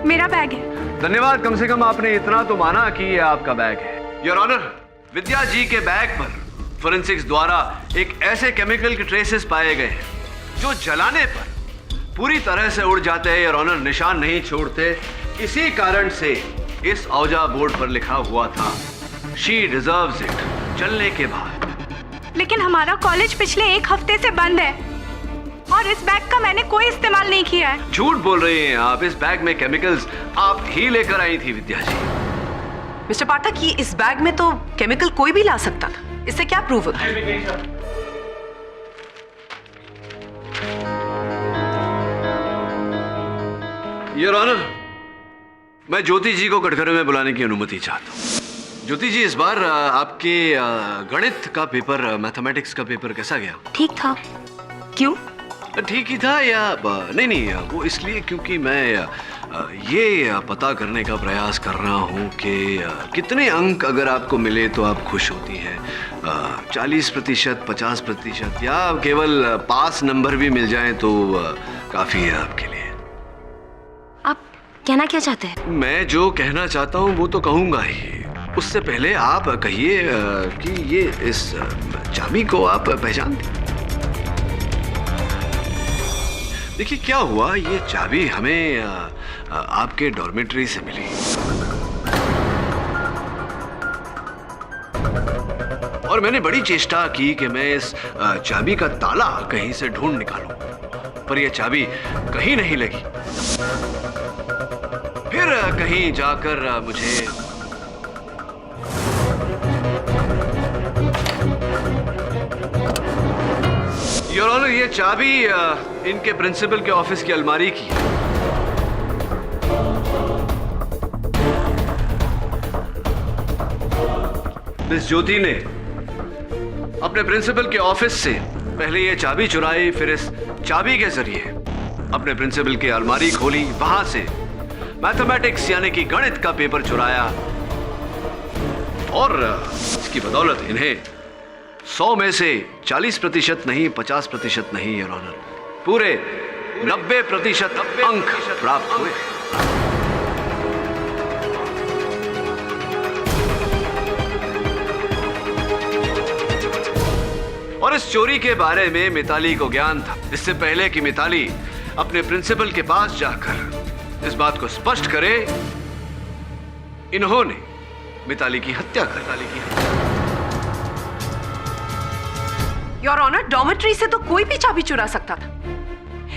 मेरा बैग है। धन्यवाद, कम से कम आपने इतना तो माना कि ये आपका बैग है। योर ऑनर, विद्या जी के बैग पर फोरेंसिक्स द्वारा एक ऐसे केमिकल के ट्रेसेस पाए गए हैं जो जलाने पर पूरी तरह से उड़ जाते हैं। योर ऑनर, निशान नहीं छोड़ते। इसी कारण से इस औजा बोर्ड पर लिखा हुआ था, शी डिजर्व्स इट, जलने के बाद। लेकिन हमारा कॉलेज पिछले 1 हफ्ते से बंद है और इस बैग का मैंने कोई इस्तेमाल नहीं किया है। झूठ बोल रही हैं आप। इस बैग में केमिकल्स आप ही लेकर आई थी विद्या जी। मिस्टर पाठक, ये इस बैग में तो केमिकल कोई भी ला सकता था, इससे क्या प्रूव होता है? योर ऑनर, मैं ज्योति जी को कटघरे में बुलाने की अनुमति चाहता हूँ। ज्योति जी, इस बार आपके गणित का पेपर, मैथमेटिक्स का पेपर कैसा गया? ठीक था। क्यों? ठीक ही था या नहीं, वो इसलिए क्योंकि मैं ये पता करने का प्रयास कर रहा हूँ कि कितने अंक अगर आपको मिले तो आप खुश होती हैं। 40%, 50% या केवल पास नंबर भी मिल जाए तो काफ़ी है आपके लिए। आप कहना क्या चाहते हैं? मैं जो कहना चाहता हूँ वो तो कहूँगा ही। उससे पहले आप कहिए कि ये इस चाबी को आप पहचानती? देखिए क्या हुआ, ये चाबी हमें आपके डॉर्मेट्री से मिली और मैंने बड़ी चेष्टा की कि मैं इस चाबी का ताला कहीं से ढूंढ निकालूं, पर यह चाबी कहीं नहीं लगी। फिर कहीं जाकर मुझे योर ऑनर, ये चाबी इनके प्रिंसिपल के ऑफिस की अलमारी की है। मिस ज्योति ने अपने प्रिंसिपल के ऑफिस से पहले ये चाबी चुराई, फिर इस चाबी के जरिए अपने प्रिंसिपल की अलमारी खोली, वहां से मैथमेटिक्स यानी कि गणित का पेपर चुराया और इसकी बदौलत इन्हें 100 में से 40% नहीं, 50% नहीं योर ऑनर, पूरे 90% अंक प्राप्त हुए। और इस चोरी के बारे में मिताली को ज्ञान था, इससे पहले कि मिताली अपने प्रिंसिपल के पास जाकर इस बात को स्पष्ट करे, इन्होंने मिताली की हत्या कर डाली। योर ऑनर, डॉर्मेट्री से तो कोई भी चाबी चुरा सकता था।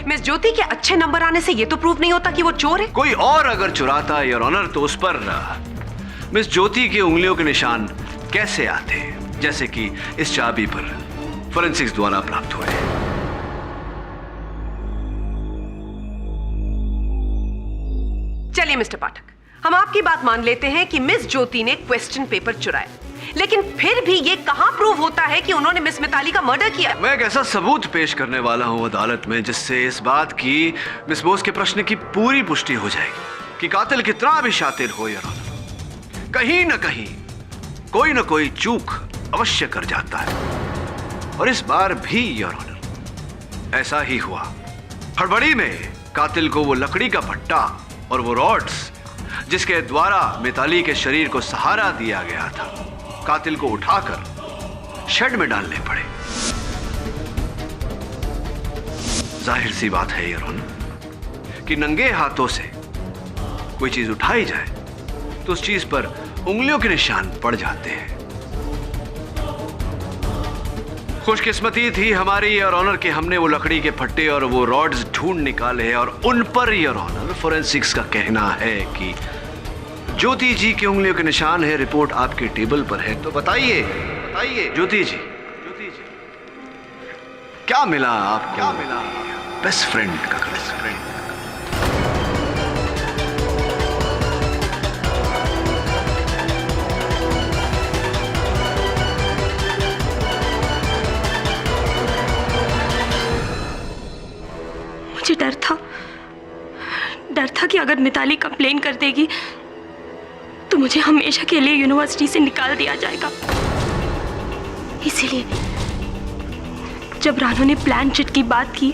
मिस ज्योति के अच्छे नंबर आने से ये तो प्रूव नहीं होता कि वो चोर है। कोई और अगर चुराता योर ऑनर तो उस पर मिस ज्योति की उंगलियों के निशान कैसे आते, जैसे कि इस चाबी पर फोरेंसिक्स द्वारा प्राप्त हुए। चलिए मिस्टर पाठक, हम आपकी बात मान लेते हैं कि मिस ज्योति ने क्वेश्चन पेपर चुराया, लेकिन फिर भी ये कहां प्रूव होता है कि उन्होंने मिस मिताली का मर्डर किया? मैं एक ऐसा सबूत पेश करने वाला हूं अदालत में जिससे इस बात की मिस बोस के प्रश्न की पूरी पुष्टि हो जाएगी कि कातिल कितना भी शातिर हो योर ऑनर, कहीं ना कहीं कोई ना कोई चूक अवश्य कर जाता है। और इस बार भी योर ऑनर ऐसा ही हुआ। हड़बड़ी में कातिल को वो लकड़ी का भट्टा और वो रॉड्स जिसके द्वारा मिताली के शरीर को सहारा दिया गया था, कातिल को उठाकर शेड में डालने पड़े। जाहिर सी बात है योर ऑनर कि नंगे हाथों से कोई चीज उठाई जाए तो उस चीज पर उंगलियों के निशान पड़ जाते हैं। खुशकिस्मती थी हमारी योर ऑनर कि हमने वो लकड़ी के फट्टे और वो रॉड्स ढूंढ निकाले और उन पर योर ऑनर फोरेंसिक्स का कहना है कि ज्योति जी की उंगलियों के निशान है। रिपोर्ट आपके टेबल पर है, तो बताइए ज्योति जी क्या मिला आपको? क्या मिला बेस्ट फ्रेंड का? बेस्ट फ्रेंड मुझे डर था कि अगर मिताली कंप्लेन कर देगी तो मुझे हमेशा के लिए यूनिवर्सिटी से निकाल दिया जाएगा। इसीलिए जब रानू ने प्लान चिट की बात की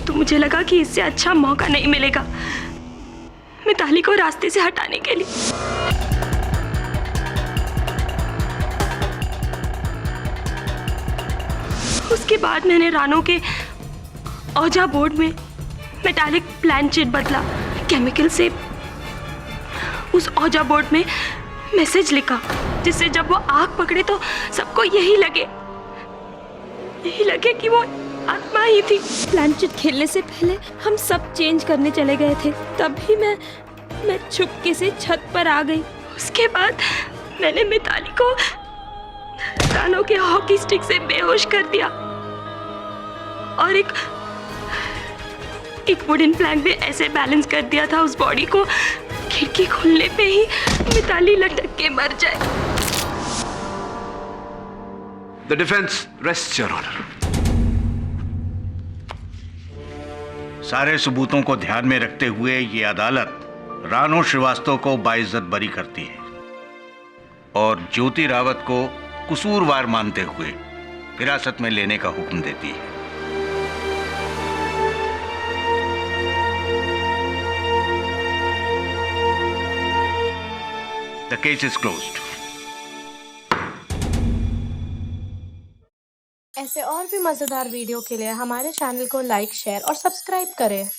तो मुझे लगा कि इससे अच्छा मौका नहीं मिलेगा मिताली को रास्ते से हटाने के लिए। उसके बाद मैंने रानू के औजा बोर्ड में मेटालिक प्लान चिट बदला, केमिकल से उस औजा बोर्ड में मैसेज लिखा जिससे जब वो आग पकड़े तो सबको यही लगे कि वो आत्मा ही थी। प्लान चिट खेलने से पहले हम सब चेंज करने चले गए थे, तभी मैं चुपके से छत पर आ गई। उसके बाद मैंने मिताली को रानू के हॉकी स्टिक से बेहोश कर दिया और एक वुडन प्लैंक में ऐसे बैलेंस कर दिया था उस बॉडी को, खिड़की खुलने पे ही मिताली लटक के मर जाए। The defence rests your honour. सारे सबूतों को ध्यान में रखते हुए ये अदालत रानू श्रीवास्तव को बाइज्जत बरी करती है और ज्योति रावत को कसूरवार मानते हुए हिरासत में लेने का हुक्म देती है। The case is closed. ऐसे और भी मज़ेदार वीडियो के लिए हमारे चैनल को लाइक, शेयर और सब्सक्राइब करें।